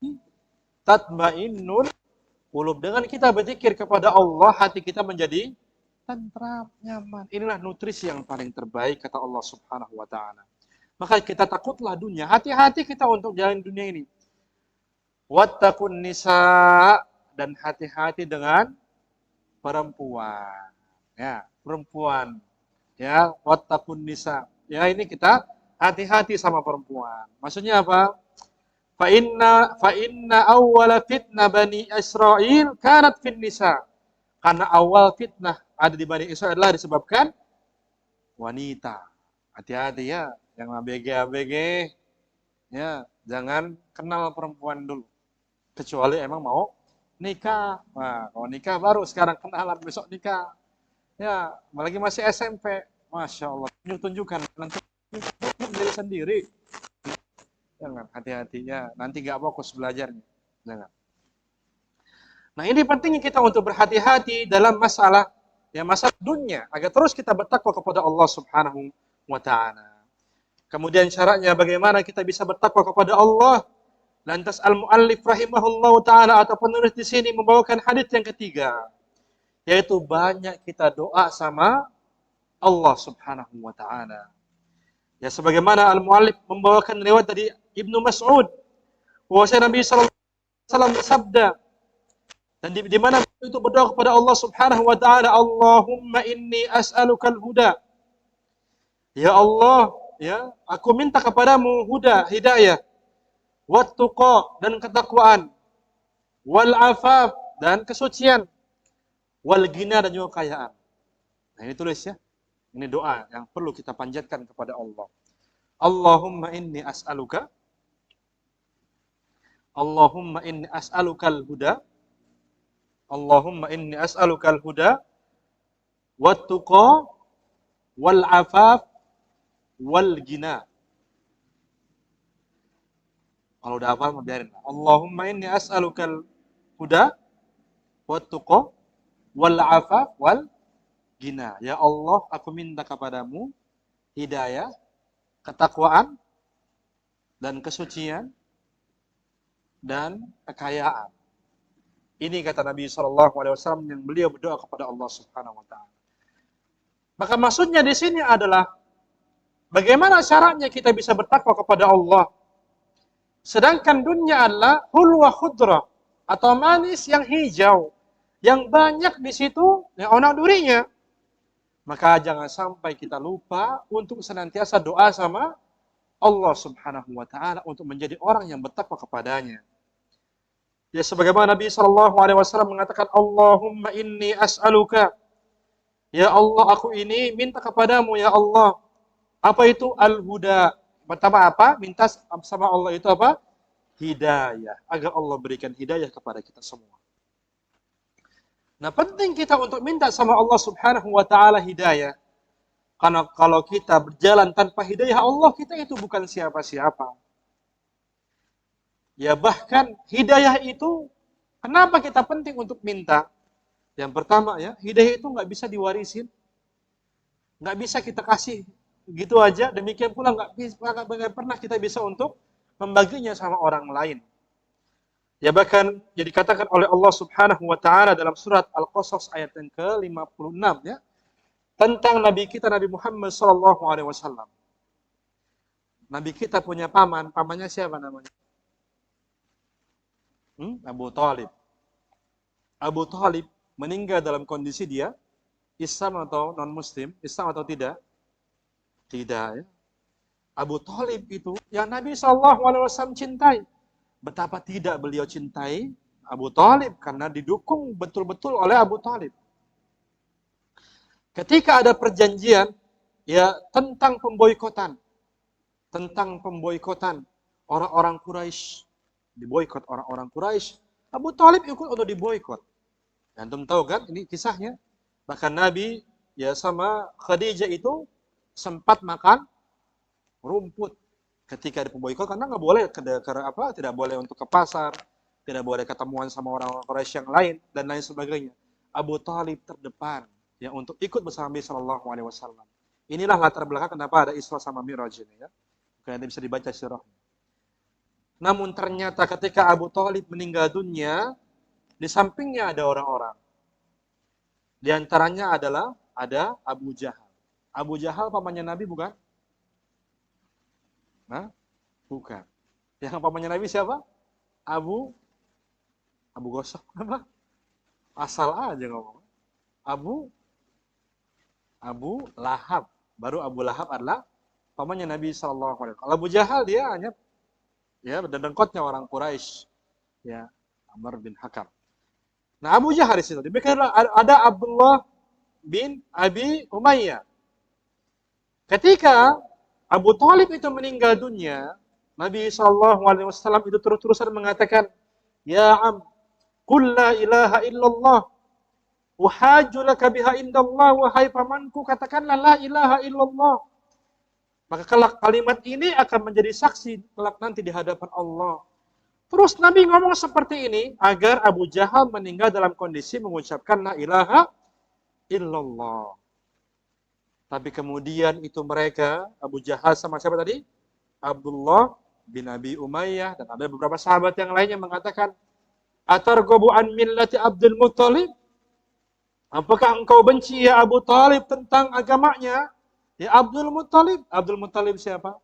tatmainnul qulub. Dengan kita berzikir kepada Allah, hati kita menjadi tentram, nyaman. Inilah nutrisi yang paling terbaik kata Allah Subhanahu wa taala. Maka kita takutlah dunia, hati-hati kita untuk jalan dunia ini. Wattaqun nisa, dan hati-hati dengan perempuan. Ya, perempuan. Ya, wattaqun nisa. Ya, ini kita hati-hati sama perempuan. Maksudnya apa? Fa inna awwala fitnah Bani Israil kanat fin nisa. Karena awal fitnah ada di Bani Israil adalah disebabkan wanita. Hati-hati ya, yang ABG ya, jangan kenal perempuan dulu. Kecuali emang mau nikah. Nah, kalau nikah baru sekarang kenalan, besok nikah. Ya, apalagi masih SMP. Masya Allah, tunjukkan nanti diri sendiri. Jangan, hati-hatinya, nanti gak fokus belajarnya. Jangan. Nah, ini pentingnya kita untuk berhati-hati dalam masalah dunia, agar terus kita bertakwa kepada Allah Subhanahu wa taala. Kemudian syaratnya bagaimana kita bisa bertakwa kepada Allah? Lantas al-muallif rahimahullahu taala atau penulis di sini membawakan hadis yang ketiga, yaitu banyak kita doa sama Allah Subhanahu wa taala. Ya, sebagaimana al-muallif membawakan riwayat dari Ibnu Mas'ud, bahwasanya Nabi sallallahu alaihi wasallam bersabda, dan di mana itu berdoa kepada Allah Subhanahu wa taala, Allahumma inni as'alukal huda. Ya Allah, ya, aku minta kepadamu huda, hidayah, wat tuqa, dan ketakwaan, wal afaf, dan kesucian, wal ghina, dan juga kekayaan. Nah, ini tulis ya. Ini doa yang perlu kita panjatkan kepada Allah. Allahumma inni as'aluka Allahumma inni as'alukal huda Allahumma inni as'alukal huda wat tuqa wal afaf wal gina. Kalau udah hafal mah biarin. Allahumma inni as'alukal huda wat tuqa wal afaf wal gina. Ya Allah, aku minta kepadamu hidayah, ketakwaan, dan kesucian, dan kekayaan. Ini kata Nabi SAW yang beliau berdoa kepada Allah Subhanahu Wa Taala. Maka maksudnya di sini adalah bagaimana caranya kita bisa bertakwa kepada Allah. Sedangkan dunia adalah hulwa khudra atau manis yang hijau, yang banyak di situ yang onak durinya. Maka jangan sampai kita lupa untuk senantiasa doa sama Allah Subhanahu Wa Taala untuk menjadi orang yang bertakwa kepadanya. Ya sebagaimana Nabi SAW mengatakan, Allahumma inni as'aluka. Ya Allah, aku ini minta kepadamu, ya Allah. Apa itu al-huda? Pertama apa? Minta sama Allah itu apa? Hidayah. Agar Allah berikan hidayah kepada kita semua. Nah, penting kita untuk minta sama Allah Subhanahu Wa Taala hidayah. Karena kalau kita berjalan tanpa hidayah Allah, kita itu bukan siapa-siapa. Ya bahkan hidayah itu, kenapa kita penting untuk minta? Yang pertama ya, hidayah itu nggak bisa diwarisin. Nggak bisa kita kasih gitu aja. Demikian pula nggak pernah kita bisa untuk membaginya sama orang lain. Ya bahkan jadi dikatakan oleh Allah Subhanahu Wa Taala dalam surat Al-Qasas ayat yang ke-56 ya, tentang Nabi kita Nabi Muhammad SAW. Nabi kita punya pamannya siapa namanya? Abu Thalib. Abu Thalib meninggal dalam kondisi dia Islam atau non-Muslim, Islam atau tidak? Tidak ya. Abu Thalib itu yang Nabi SAW cintai. Betapa tidak beliau cintai Abu Thalib karena didukung betul-betul oleh Abu Thalib. Ketika ada perjanjian ya tentang pemboikotan orang-orang Quraisy, diboikot orang-orang Quraisy, Abu Thalib ikut untuk diboikot. Antum tahu kan ini kisahnya? Bahkan Nabi ya sama Khadijah itu sempat makan rumput ketika ada pemboikot karena nggak boleh tidak boleh untuk ke pasar, tidak boleh ketemuan sama orang-orang Quraisy yang lain dan lain sebagainya. Abu Thalib terdepan ya untuk ikut bersama Nabi Shallallahu Alaihi Wasallam. Inilah latar belakang kenapa ada Isra sama Mi'raj ini ya. Karena bisa dibaca sirahnya. Namun ternyata ketika Abu Thalib meninggal dunia, di sampingnya ada orang-orang. Di antaranya ada Abu Jahal. Abu Jahal pamannya Nabi bukan? Nah, bukan. Yang pamannya Nabi siapa? Abu Gosok apa? Asal aja ngomong. Abu Lahab. Baru Abu Lahab adalah pamannya Nabi Sallallahu Alaihi Wasallam. Abu Jahal dia hanya ya dengkotnya orang Quraisy, ya Amr bin Hakam. Nah Abu Jahal di situ. Demikianlah ada Abdullah bin Abi Umayyah. Ketika Abu Thalib itu meninggal dunia, Nabi Shallallahu Alaihi Wasallam itu terus-terusan mengatakan, Ya am, qul la ilaha illallah, uhajju laka biha indallah, wahai pamanku katakanlah la ilaha illallah. Maka kelak kalimat ini akan menjadi saksi kelak nanti di hadapan Allah. Terus Nabi ngomong seperti ini agar Abu Jahal meninggal dalam kondisi mengucapkan la ilaha illallah. Tapi kemudian itu mereka, Abu Jahal sama siapa tadi? Abdullah bin Abi Umayyah dan ada beberapa sahabat yang lainnya mengatakan, Atarghabu an millati Abdul Muttalib? Apakah engkau benci ya Abu Thalib tentang agamanya? Ya Abdul Muttalib. Abdul Muttalib siapa?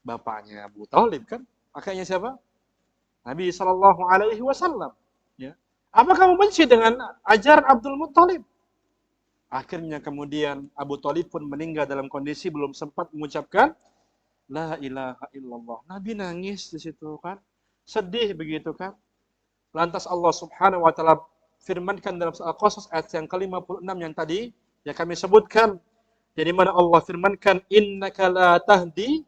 Bapaknya Abu Thalib kan? Kakaknya siapa? Nabi Shallallahu Alaihi Wasallam. Ya. Apa kamu benci dengan ajaran Abdul Muttalib? Akhirnya kemudian Abu Thalib pun meninggal dalam kondisi belum sempat mengucapkan La ilaha illallah. Nabi nangis di situ kan? Sedih begitu kan? Lantas Allah Subhanahu wa taala firmankan dalam Al-Qasas ayat yang ke-56 yang tadi yang kami sebutkan, Jadi mana Allah firmankan, innaka la tahdi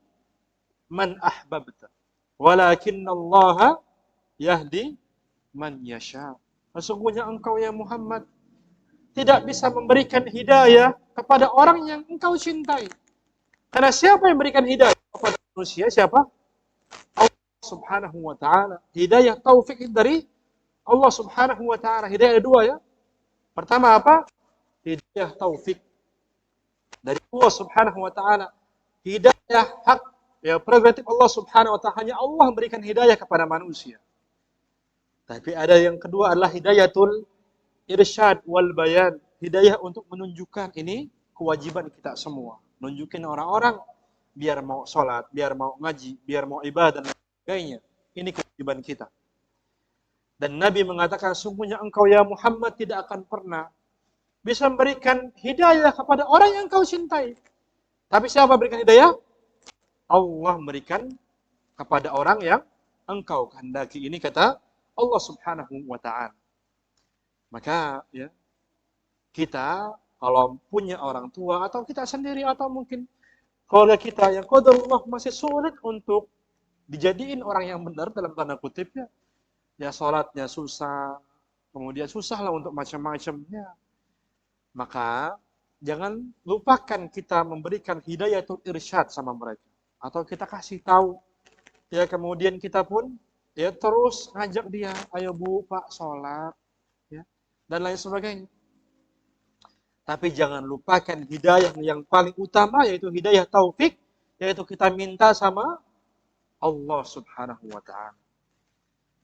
man ahbabta, walakinna Allah yahdi man yasha. Sesungguhnya engkau ya Muhammad tidak bisa memberikan hidayah kepada orang yang engkau cintai. Karena siapa yang memberikan hidayah kepada manusia? Siapa? Allah Subhanahu wa taala. Hidayah taufik dari Allah Subhanahu wa taala. Hidayah ada dua ya. Pertama apa? Hidayah taufik dari Allah Subhanahu wa taala. Hidayah hak ya prerogatif Allah Subhanahu wa taala. Hanya Allah memberikan hidayah kepada manusia. Tapi ada yang kedua adalah hidayatul irsyad wal bayan. Hidayah untuk menunjukkan ini kewajiban kita semua. Nunjukin orang-orang biar mau sholat, biar mau ngaji, biar mau ibadah dan sebagainya. Ini kewajiban kita. Dan Nabi mengatakan, sungguhnya engkau ya Muhammad tidak akan pernah bisa memberikan hidayah kepada orang yang engkau cintai. Tapi siapa berikan hidayah? Allah memberikan kepada orang yang engkau kehendaki. Ini kata Allah Subhanahu wa ta'ala. Maka ya kita kalau punya orang tua atau kita sendiri atau mungkin keluarga kita yang qadarullah masih sulit untuk dijadiin orang yang benar dalam tanda kutip ya. Ya sholatnya susah, kemudian susah lah untuk macam-macamnya. Maka jangan lupakan kita memberikan hidayatul irsyad sama mereka. Atau kita kasih tahu. Ya kemudian kita pun ya terus ngajak dia, ayo Bu, Pak, sholat. Ya, dan lain sebagainya. Tapi jangan lupakan hidayah yang paling utama yaitu hidayah taufik, yaitu kita minta sama Allah Subhanahu wa ta'ala.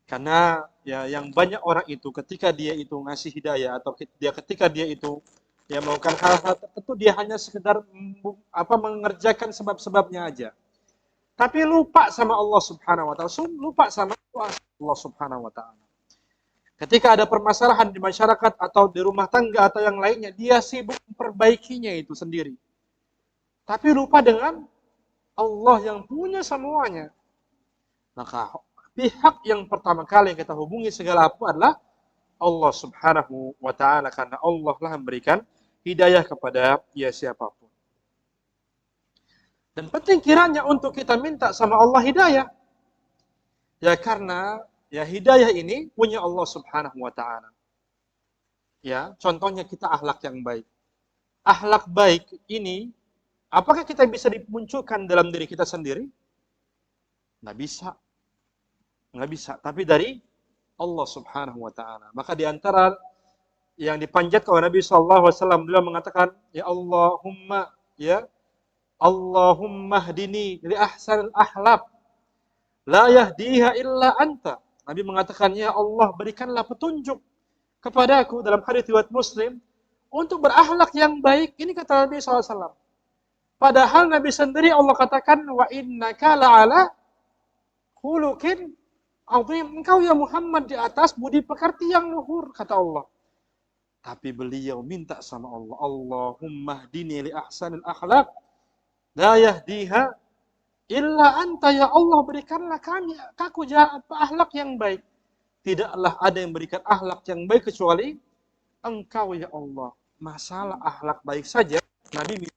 Karena ya yang banyak orang itu ketika dia itu ngasih hidayah atau ketika dia itu ya melakukan hal-hal tertentu dia hanya sekedar mengerjakan sebab-sebabnya aja. Tapi lupa sama Allah Subhanahu wa ta'ala, lupa sama Allah Subhanahu wa ta'ala. Ketika ada permasalahan di masyarakat atau di rumah tangga atau yang lainnya, dia sibuk memperbaikinya itu sendiri. Tapi lupa dengan Allah yang punya semuanya. Maka pihak yang pertama kali yang kita hubungi segala apa adalah Allah Subhanahu wa ta'ala. Karena Allah lah memberikan hidayah kepada ya siapapun. Dan penting kiranya untuk kita minta sama Allah hidayah. Ya karena ya hidayah ini punya Allah Subhanahu wa ta'ala. Ya, contohnya kita akhlak yang baik. Akhlak baik ini apakah kita bisa dimunculkan dalam diri kita sendiri? Nggak bisa. Nggak bisa, tapi dari Allah Subhanahu wa ta'ala. Maka di antara yang dipanjatkan oleh Nabi sallallahu alaihi wasallam beliau mengatakan, ya Allahumma ya Allahumma hdini li ahsanil akhlaq la yahdiha illa anta. Nabi mengatakan, ya Allah berikanlah petunjuk kepadaku dalam hadis riwayat Muslim untuk berakhlak yang baik. Ini kata Nabi SAW. Padahal Nabi sendiri Allah katakan, wa innaka la'ala khuluqin azim. Engkau ya Muhammad di atas budi pekerti yang luhur, kata Allah. Tapi beliau minta sama Allah, Allahumma hdini li ahsanil akhlaq la yahdiha illa anta, ya Allah berikanlah aku akhlak yang baik. Tidaklah ada yang berikan akhlak yang baik kecuali engkau ya Allah. Masalah akhlak baik saja Nabi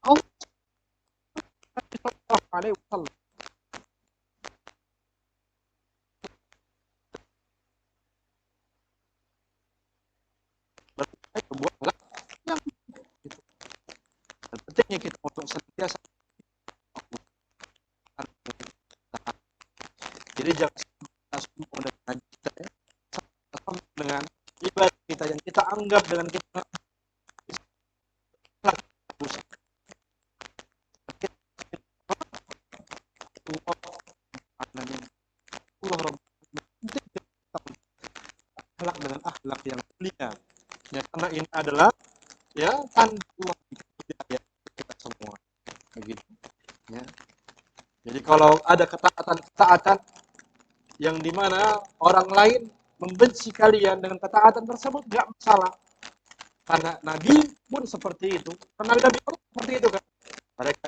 Allah sallallahu alaihi wasallam sebuah akhlak yang itu. Dan pentingnya kita untuk senantiasa. Jadi jangan dengan kita ya, dengan ibadah kita yang kita anggap dengan kita akhlak dengan akhlak yang mulia. Ya, karena ini adalah ya tanda Allah kita semua. Begitu. Ya. Jadi kalau ada ketaatan yang dimana orang lain membenci kalian dengan ketaatan tersebut, nggak masalah. Karena Nabi pun seperti itu. Karena Nabi pun seperti itu kan. Mereka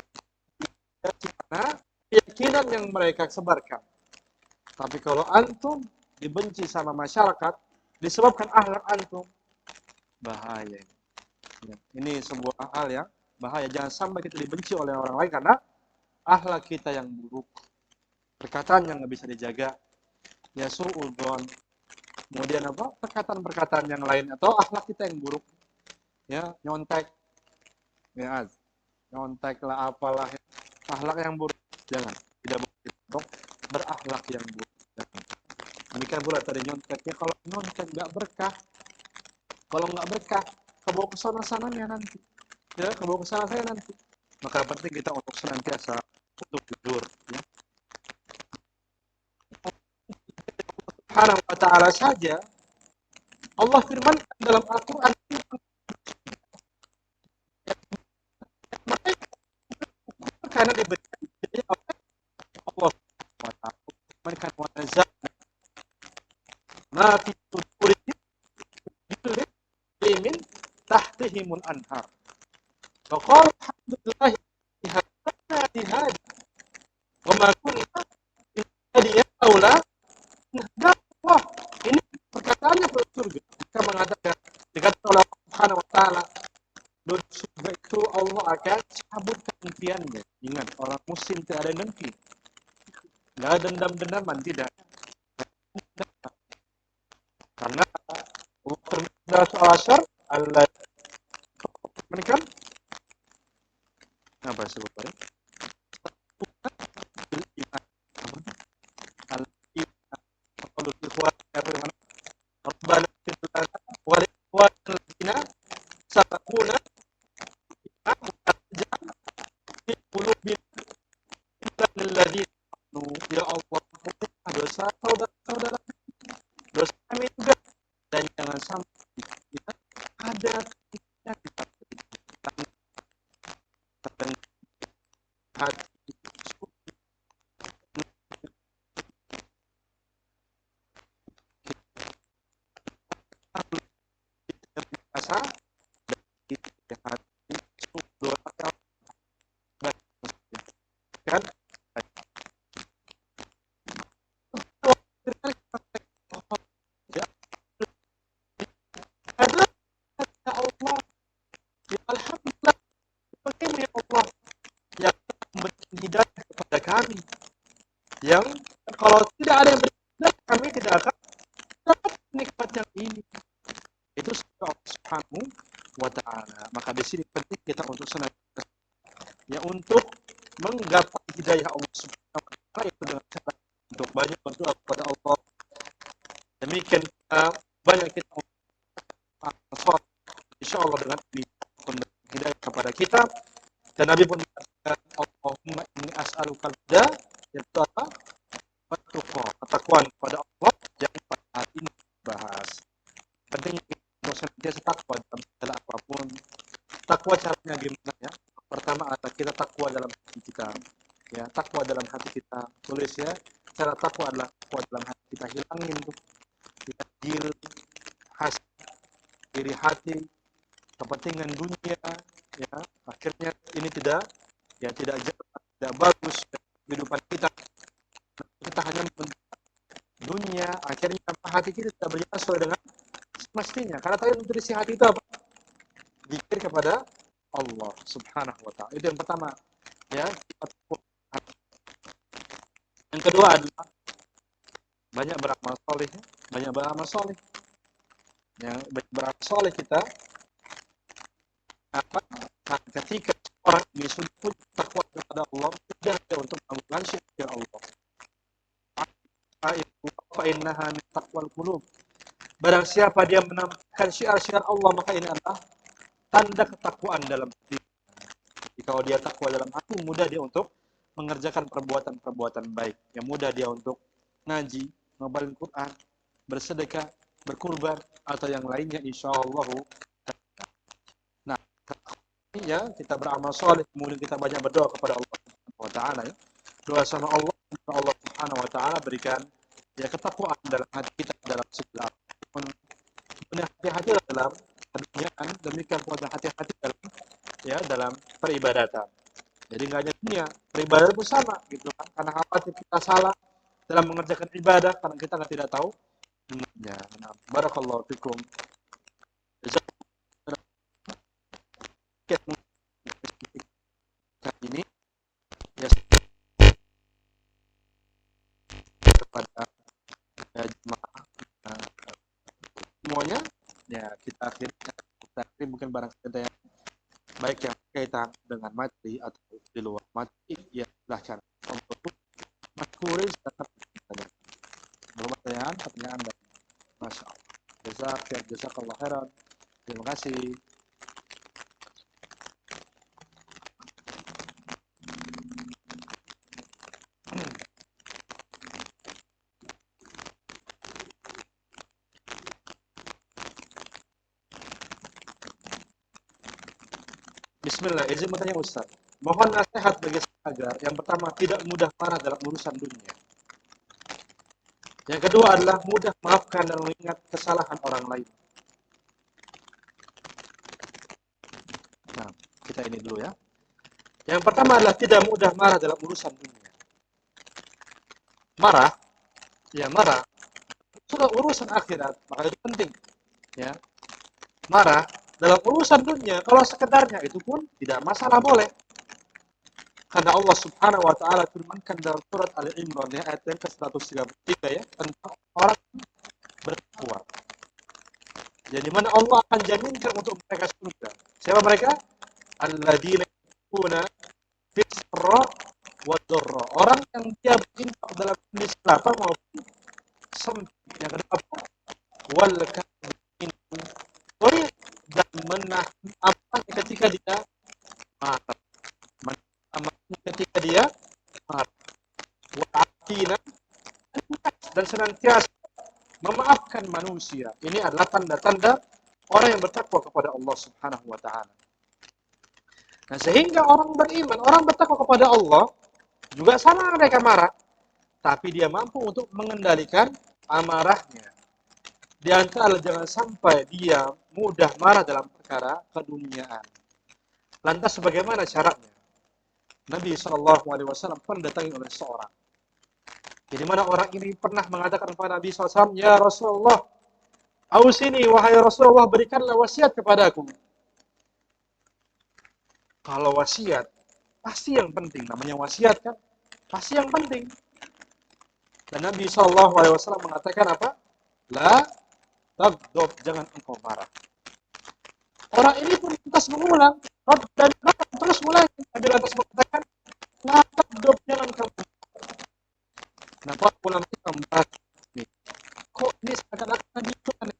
karena keyakinan yang mereka sebarkan. Tapi kalau antum dibenci sama masyarakat disebabkan akhlak antum, bahaya. Ya, ini sebuah hal yang bahaya. Jangan sampai kita dibenci oleh orang lain karena akhlak kita yang buruk, perkataan yang nggak bisa dijaga, ya suudzon, kemudian apa perkataan-perkataan yang lain atau akhlak kita yang buruk, ya nyontek, ya nyontek lah apalah, akhlak yang buruk jangan, tidak boleh untuk berakhlak yang buruk. Demikian pula tadi nyonteknya, kalau nyontek nggak berkah, kalau nggak berkah kebawa ke sana sananya nanti, ya kebawa ke sana saya nanti. Maka penting kita untuk senantiasa untuk jujur, ya. Subhanahu wa ta'ala saja Allah firmankan dalam Al-Quran, karena diberikan oleh Allah Subhanahu wa ta'ala. Firmankan wa nazalna ma fi sudurihim min tahtihimul anhar. Wa qala alhamdulillahi hadana li hada wa ma kunna linahtadiya laula an hadana Allah. Ini perkataannya pada surga. Mereka mengatakan, dikatakan oleh Allah Subhanahu wa ta'ala, di surga itu Allah akan cabut kebenciannya. Ingat, orang muslim tidak ada dengki, nggak ada dendam-dendaman, tidak. Karena Allah berbicara soal asyar, Allah menekan apa sebutnya? Rabbana ighfir lana wa li ikhwanina alladziina sabaquna fi qulubina innal ladziina amanu. Ya Allah, ampunilah dosa saudara-saudara, dosa kami juga, dan jangan sampai kita ada yang kita hati rasa dan hati doa kan. Ya Allah, ya alhamdulillah, bagaimana ya Allah yang memberikan hidayah kepada kami, yang kalau tidak ada yang berikan kami tidak akan dapat nikmat yang ini. Itu Allah Subhanahu wa ta'ala. Maka di sini penting kita untuk senantiasa, ya, untuk menggapai hidayah Allah Subhanahu wa ta'ala itu dengan cara untuk banyak berdoa kepada Allah. Demikian banyak kita sholat, insya Allah dengan ini hidayah kepada kita. Dan Nabi pun mengatakan, Allahumma inni as'alukal huda, yaitu apa? Ketakwaan kepada Allah yang pada hari ini dibahas. Penting untuk senantiasa takwa dalam segala apapun. Takwa caranya gimana, ya? Pertama adalah kita takwa dalam hati kita, ya, takwa dalam hati kita. Tulis ya, cara takwa adalah takwa dalam hati kita. Hilangin tuh iri, hasad, iri hati, kepentingan dunia, ya. Akhirnya ini tidak jalan, tidak bagus kehidupan kita. Kita hanya dunia, akhirnya hati kita tidak berjalan sesuai dengan semestinya. Karena tadi nutrisi hati itu apa? Zikir kepada Allah Subhanahu wa ta'ala. Itu yang pertama, ya. Yang kedua adalah banyak beramal soleh, banyak beramal soleh. Yang beramal soleh kita apa? Ketika orang ini sudah punya takwa kepada Allah, mudah dia untuk melakukan syiar Allah. Fa'innaha min taqwal qulub. Barang siapa dia menampakkan syiar-syiar Allah, maka ini adalah tanda ketakwaan dalam hati. Kalau dia takwa dalam hati, mudah dia untuk mengerjakan perbuatan-perbuatan baik. Yang mudah dia untuk ngaji, membaca Quran, bersedekah, berkurban, atau yang lainnya, insyaallah. Nah, ya, kita beramal soleh, kemudian kita banyak berdoa kepada Allah Subhanahu wa ta'ala, ya. Doa sama Allah, Allah Subhanahu wa ta'ala berikan, ya, ketakwaan dalam hati kita dalam segala apapun. Kemudian hati-hati dalam perniagaan, demikian pula hati-hati dalam, ya, dalam peribadatan. Jadi nggak hanya dunia, beribadah pun sama, gitu kan? Karena khawatir kita salah dalam mengerjakan ibadah, karena kita tidak tahu. Ya, nah, barakallahu fikum. Ya, kita akhirnya mungkin barang kita yang baik yang berkaitan dengan materi atau di luar materi, ya silahkan untuk kuris tetap saja. Belum pertanyaan dan masya Allah. Jazakallah khairan. Terima kasih. Bismillah, izin bertanya Ustaz. Mohon nasihat bagi saya agar yang pertama tidak mudah marah dalam urusan dunia. Yang kedua adalah mudah maafkan dan mengingat kesalahan orang lain. Nah, kita ini dulu ya. Yang pertama adalah tidak mudah marah dalam urusan dunia. Marah, ya marah, sudah urusan akhirat, maka itu penting. Ya, marah dalam urusan dunia, kalau sekedarnya itu pun tidak masalah, boleh. Karena Allah Subhanahu wa taala firmankan dalam surat Ali Imran ya, ayat yang ke-133 ya, tentang orang bertakwa. Jadi mana Allah akan jaminkan untuk mereka surga. Siapa mereka? Alladzina yunfiquna fis-sarra wad-dharra. Orang yang dia berinfak dalam kondisi lapar maupun sempit. Yang kedua apa? Wal kadhimin dan menahan amarah ketika dia marah. Ketika dia marah. Wa'afina dan senantiasa memaafkan manusia. Ini adalah tanda-tanda orang yang bertakwa kepada Allah Subhanahu wa taala. Nah, sehingga orang beriman, orang bertakwa kepada Allah juga sama mereka marah, tapi dia mampu untuk mengendalikan amarahnya. Di antara jangan sampai dia mudah marah dalam perkara keduniaan. Lantas bagaimana caranya? Nabi SAW pernah datangi oleh seorang. Jadi mana orang ini pernah mengatakan kepada Nabi SAW, ya Rasulullah, ausini wahai Rasulullah, berikanlah wasiat kepadaku. Kalau wasiat, pasti yang penting. Namanya wasiat kan, pasti yang penting. Dan Nabi SAW mengatakan apa? La taghdab, jangan engkau marah. Orang ini pun lantas mengulang, dan terus mulai. Nabi lantas mengatakan, la taghdab, jangan kamu. Kenapa ulama kita membahas ini? Kok ini seakan-akan Nabi itu aneh?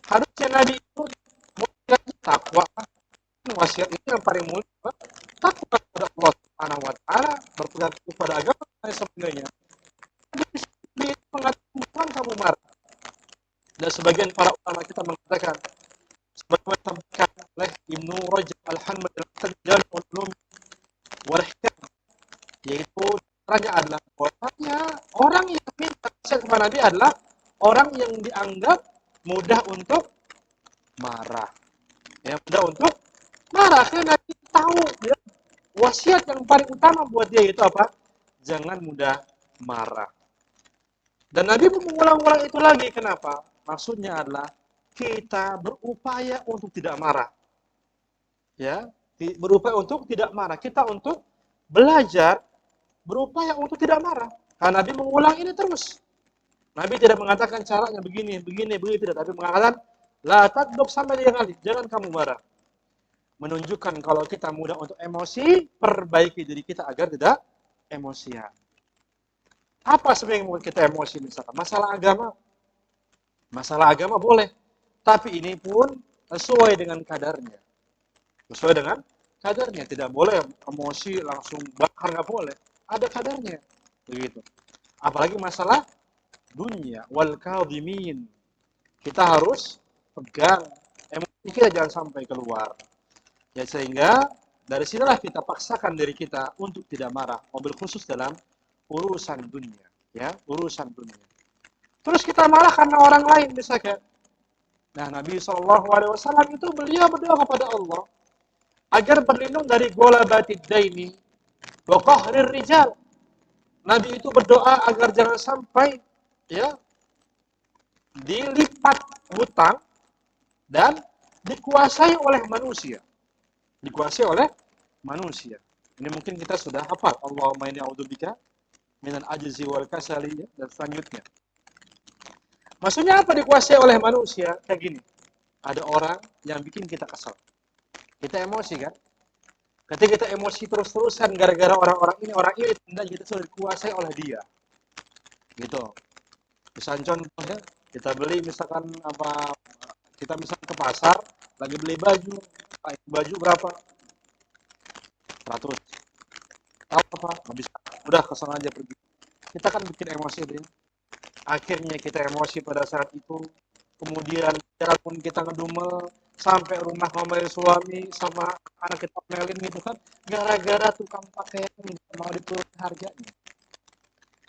Harusnya Nabi itu mengajarkan takwa. Wasiat itu yang paling mulia, takwa kepada Allah Subhanahu wa taala, berpegang teguh pada agama dan sebagainya. Nabi itu mengatakan jangan kamu marah. Dan sebagian para ulama kita mengatakan sebagaimana disampaikan oleh Ibnu Rajab Al-Hanbali dalam Tajallul Ulum wal Hikam, yaitu caranya adalah bahwasanya orang yang minta nasihat kepada Nabi adalah orang yang dianggap mudah untuk marah. Ya, mudah untuk marah, karena Nabi tahu ya, wasiat yang paling utama buat dia itu apa? Jangan mudah marah. Dan Nabi mengulang-ulang itu lagi. Kenapa? Maksudnya adalah kita berupaya untuk tidak marah. Ya, berupaya untuk tidak marah. Kita untuk belajar berupaya untuk tidak marah. Karena Nabi mengulang ini terus. Nabi tidak mengatakan caranya begini, tidak. Tapi mengatakan, la taghdab sampai 3 kali. Jangan kamu marah. Menunjukkan kalau kita mudah untuk emosi, perbaiki diri kita agar tidak emosian. Apa sebenarnya yang membuat kita emosi misalkan? Masalah agama boleh. Tapi ini pun sesuai dengan kadarnya. Sesuai dengan kadarnya. Tidak boleh emosi langsung bakar, nggak boleh. Ada kadarnya. Begitu. Apalagi masalah dunia. Wal kadhimin. Kita harus pegang emosi kita, jangan sampai keluar. Ya, sehingga dari sinilah kita paksakan diri kita untuk tidak marah. Mobil khusus dalam urusan dunia. Ya, urusan dunia. Terus kita marah karena orang lain misalkan. Nah, Nabi SAW itu beliau berdoa kepada Allah agar berlindung dari golabatid daini wa qahrir rijal. Nabi itu berdoa agar jangan sampai ya dilipat hutang dan dikuasai oleh manusia. Dikuasai oleh manusia. Ini mungkin kita sudah hafal. Allahumma inni a'udzubika minal ajzi wal kasali dan selanjutnya. Maksudnya apa dikuasai oleh manusia? Kayak gini. ada orang yang bikin kita kesal. Kita emosi kan? Ketika kita emosi terus-terusan gara-gara orang ini tanda kita sudah dikuasai oleh dia. Gitu. Misalnya contohnya, kita beli misalkan apa, kita misalkan ke pasar, lagi beli baju, baju berapa? 100. Tahu apa? Nggak bisa. Udah kesana aja pergi. Kita kan bikin emosi deh. Akhirnya kita emosi pada saat itu, kemudian pun kita ngedumel, sampai rumah ngomelin suami sama anak kita ngomelin gitu kan, gara-gara tukang pakaian nggak mau diturunin harganya.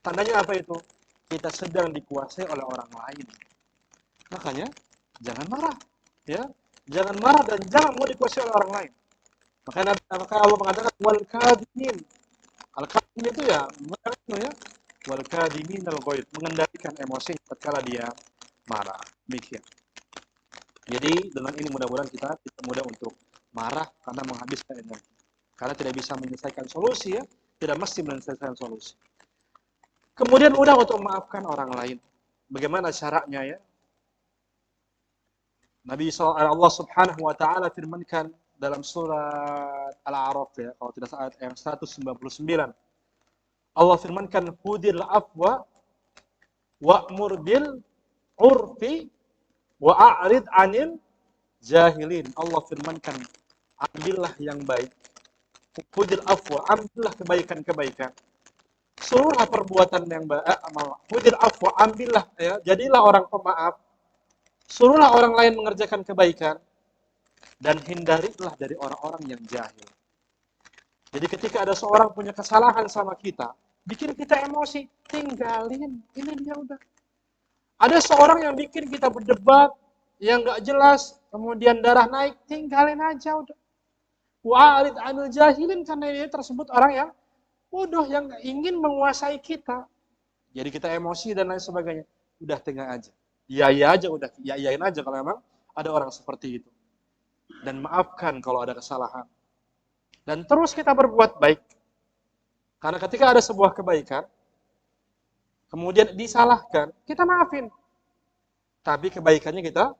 Tandanya apa itu? Kita sedang dikuasai oleh orang lain. Makanya jangan marah, ya, jangan marah dan jangan mau dikuasai oleh orang lain. Makanya Allah mengatakan wal kadhimin. Al kadhim itu ya, ya, wal kadhimin al ghaid, mengendalikan emosi tatkala dia marah. Demikian. Jadi dengan ini mudah-mudahan kita mudah untuk marah karena menghabiskan energi. Karena tidak bisa menyelesaikan solusi ya, tidak mesti menyelesaikan solusi. Kemudian mudah untuk memaafkan orang lain. Bagaimana caranya ya? Allah Subhanahu wa taala firmankan dalam surat Al-A'raf ya, kalau tidak salah ayat yang 199. Allah firmankan khudil afwa wa'mur bil urfi wa'rid 'anil jahilin. Allah firmankan, ambillah yang baik. Khudil afwa, ambillah kebaikan-kebaikan. Suruhlah perbuatan yang baik, khudil afwa, ambillah ya, jadilah orang pemaaf. Suruhlah orang lain mengerjakan kebaikan dan hindarilah dari orang-orang yang jahil. Jadi ketika ada seorang punya kesalahan sama kita, bikin kita emosi, tinggalin. Ini dia udah. Ada seorang yang bikin kita berdebat, yang gak jelas, kemudian darah naik, tinggalin aja udah. Wa'arid anil jahilin, karena dia tersebut orang yang bodoh, yang ingin menguasai kita. Jadi kita emosi dan lain sebagainya. Udah tengah aja. Iya aja udah, iyain aja kalau memang ada orang seperti itu. Dan maafkan kalau ada kesalahan. Dan terus kita berbuat baik. Karena ketika ada sebuah kebaikan, kemudian disalahkan, kita maafin. Tapi kebaikannya kita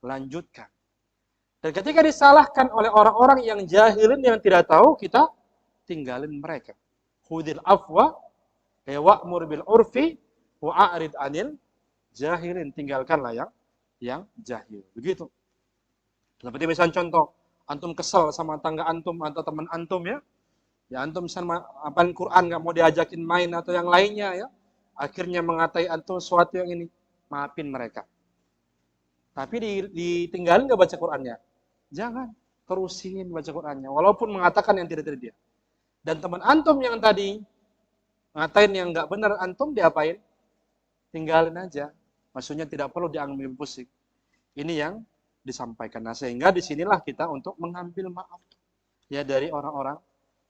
lanjutkan. Dan ketika disalahkan oleh orang-orang yang jahilin, yang tidak tahu, kita tinggalin mereka. Khudil afwa, wa'mur bil urfi, wa'arid anil jahilin. Tinggalkanlah yang jahil. Begitu. Seperti misalnya contoh, antum kesel sama tangga antum atau teman antum ya. Ya antum misalnya apaan Quran nggak mau diajakin main atau yang lainnya ya. Akhirnya mengatai antum sesuatu yang ini, maafin mereka. Tapi ditinggalin nggak baca Qurannya? Jangan, terusin baca Qurannya walaupun mengatakan yang tidak dia. Dan teman antum yang tadi ngatain yang nggak benar antum diapain? Tinggalin aja. Maksudnya tidak perlu diambil pusing. Ini yang disampaikan. Nah, sehingga disinilah kita untuk mengambil maaf ya dari orang-orang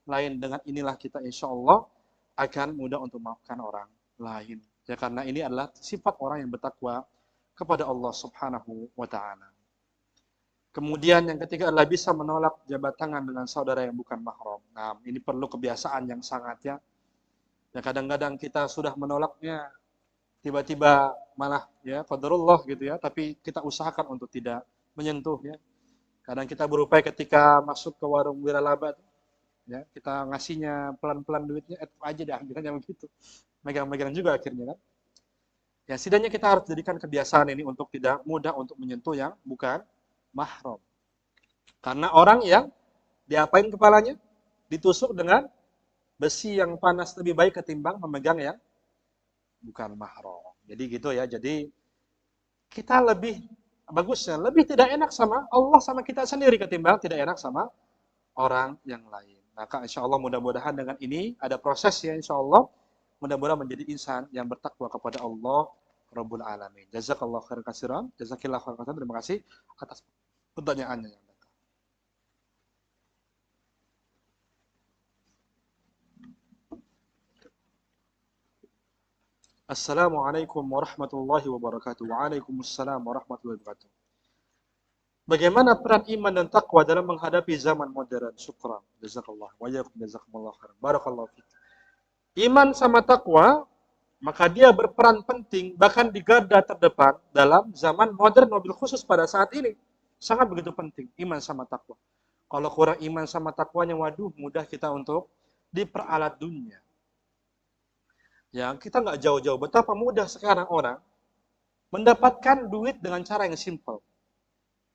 lain. Dengan inilah kita insya Allah akan mudah untuk memaafkan orang lain. Ya karena ini adalah sifat orang yang bertakwa kepada Allah Subhanahu wa taala. Kemudian yang ketiga adalah bisa menolak jabat tangan dengan saudara yang bukan mahram. Nah, ini perlu kebiasaan yang sangat ya. Ya kadang-kadang kita sudah menolaknya tiba-tiba malah ya qadarullah gitu ya, tapi kita usahakan untuk tidak menyentuh ya. Kadang kita berupaya ketika masuk ke warung wiralaba ya, kita ngasihnya pelan-pelan duitnya, aja dah akhirnya begitu. Megang-megang juga akhirnya kan. Ya, setidaknya kita harus jadikan kebiasaan ini untuk tidak mudah untuk menyentuh yang bukan mahram. Karena orang yang diapain kepalanya? Ditusuk dengan besi yang panas lebih baik ketimbang memegang yang bukan mahram. Jadi gitu ya. Jadi kita lebih bagusnya, lebih tidak enak sama Allah sama kita sendiri ketimbang tidak enak sama orang yang lain. Maka insya Allah mudah-mudahan dengan ini ada proses ya insya Allah. Mudah-mudahan menjadi insan yang bertakwa kepada Allah Rabbul Alamin. Jazakallah khairan katsiran. Jazakillah khairan katsiran. Terima kasih atas pertanyaannya. Assalamualaikum warahmatullahi wabarakatuh. Waalaikumsalam warahmatullahi wabarakatuh. Bagaimana peran iman dan takwa dalam menghadapi zaman modern? Syukran. Jazakallah. Wa yakum jazakumullah khairan. Barakallahu fiik. Iman sama takwa Maka dia berperan penting, bahkan di garda terdepan dalam zaman modern, mobil khusus pada saat ini. Sangat begitu penting, iman sama takwa. Kalau kurang iman sama takwanya, waduh, mudah kita untuk diperalat dunia. Ya, kita nggak jauh-jauh. Betapa mudah sekarang orang mendapatkan duit dengan cara yang simple.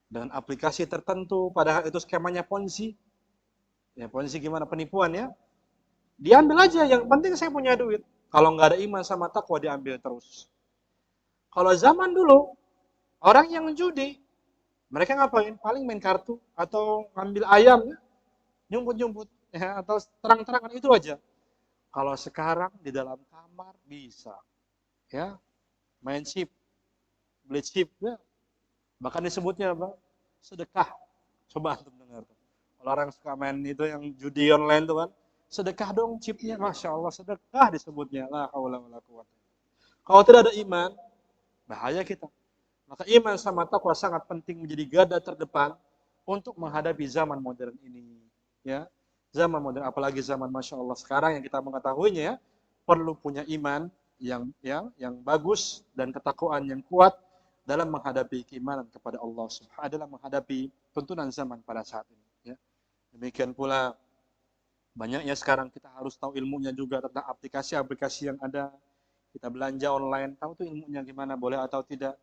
Dengan aplikasi tertentu, padahal itu skemanya Ponzi. Ya, Ponzi gimana penipuan ya? Diambil aja, yang penting saya punya duit. Kalau nggak ada iman sama takwa, diambil terus. Kalau zaman dulu, orang yang judi, mereka ngapain? Paling main kartu atau ngambil ayam, ya, nyumput-nyumput, ya, atau terang-terangan itu aja. Kalau sekarang di dalam kamar bisa, ya, main chip, beli chip, ya. Bahkan disebutnya apa? Sedekah. Coba antum dengar. Kalau orang suka main itu yang judi online tuh kan, sedekah dong chipnya, masya Allah sedekah disebutnya. La haula wala quwata. Kalau tidak ada iman, bahaya kita. Maka iman sama takwa sangat penting menjadi garda terdepan untuk menghadapi zaman modern ini. Ya, zaman modern, apalagi zaman masya Allah sekarang yang kita mengetahuinya ya, perlu punya iman yang bagus dan ketakwaan yang kuat dalam menghadapi keimanan kepada Allah Subhanahu dalam menghadapi tuntunan zaman pada saat ini. Ya. Demikian pula banyaknya sekarang kita harus tahu ilmunya juga tentang aplikasi-aplikasi yang ada. Kita belanja online, tahu tuh ilmunya gimana, boleh atau tidak.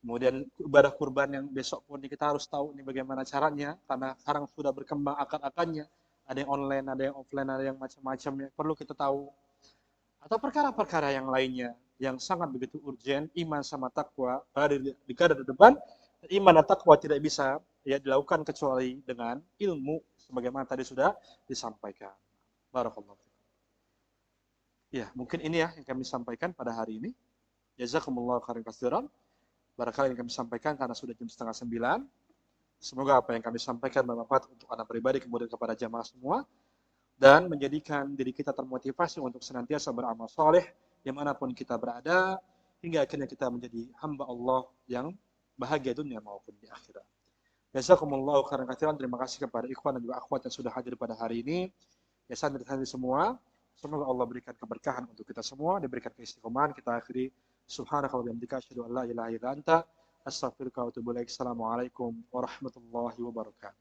Kemudian ibadah kurban yang besok pun kita harus tahu nih bagaimana caranya, karena sekarang sudah berkembang akad-akadnya. Ada yang online, ada yang offline, ada yang macam-macam ya. Perlu kita tahu. Atau perkara-perkara yang lainnya yang sangat begitu urgen, iman sama takwa berada di garda depan. Iman dan takwa tidak bisa ya dilakukan kecuali dengan ilmu sebagaimana tadi sudah disampaikan. Barakallahu. Ya, mungkin ini ya yang kami sampaikan pada hari ini. Jazakumullah khairan katsiran. Barangkali yang kami sampaikan karena sudah jam setengah 9. Semoga apa yang kami sampaikan bermanfaat untuk anak pribadi kemudian kepada jamaah semua dan menjadikan diri kita termotivasi untuk senantiasa beramal soleh dimanapun kita berada hingga akhirnya kita menjadi hamba Allah yang bahagia dunia maupun di akhirat. Jazakumullah khairan katsiran. Terima kasih kepada ikhwan dan juga akhwat yang sudah hadir pada hari ini. Ya santri-santri semua, semoga Allah berikan keberkahan untuk kita semua, diberikan keistiqomahan. Kita akhiri subhanaka wa bihamdika asyhadu an la ilaha illa anta astaghfiruka wa atubu ilaik. Assalamualaikum warahmatullahi wabarakatuh.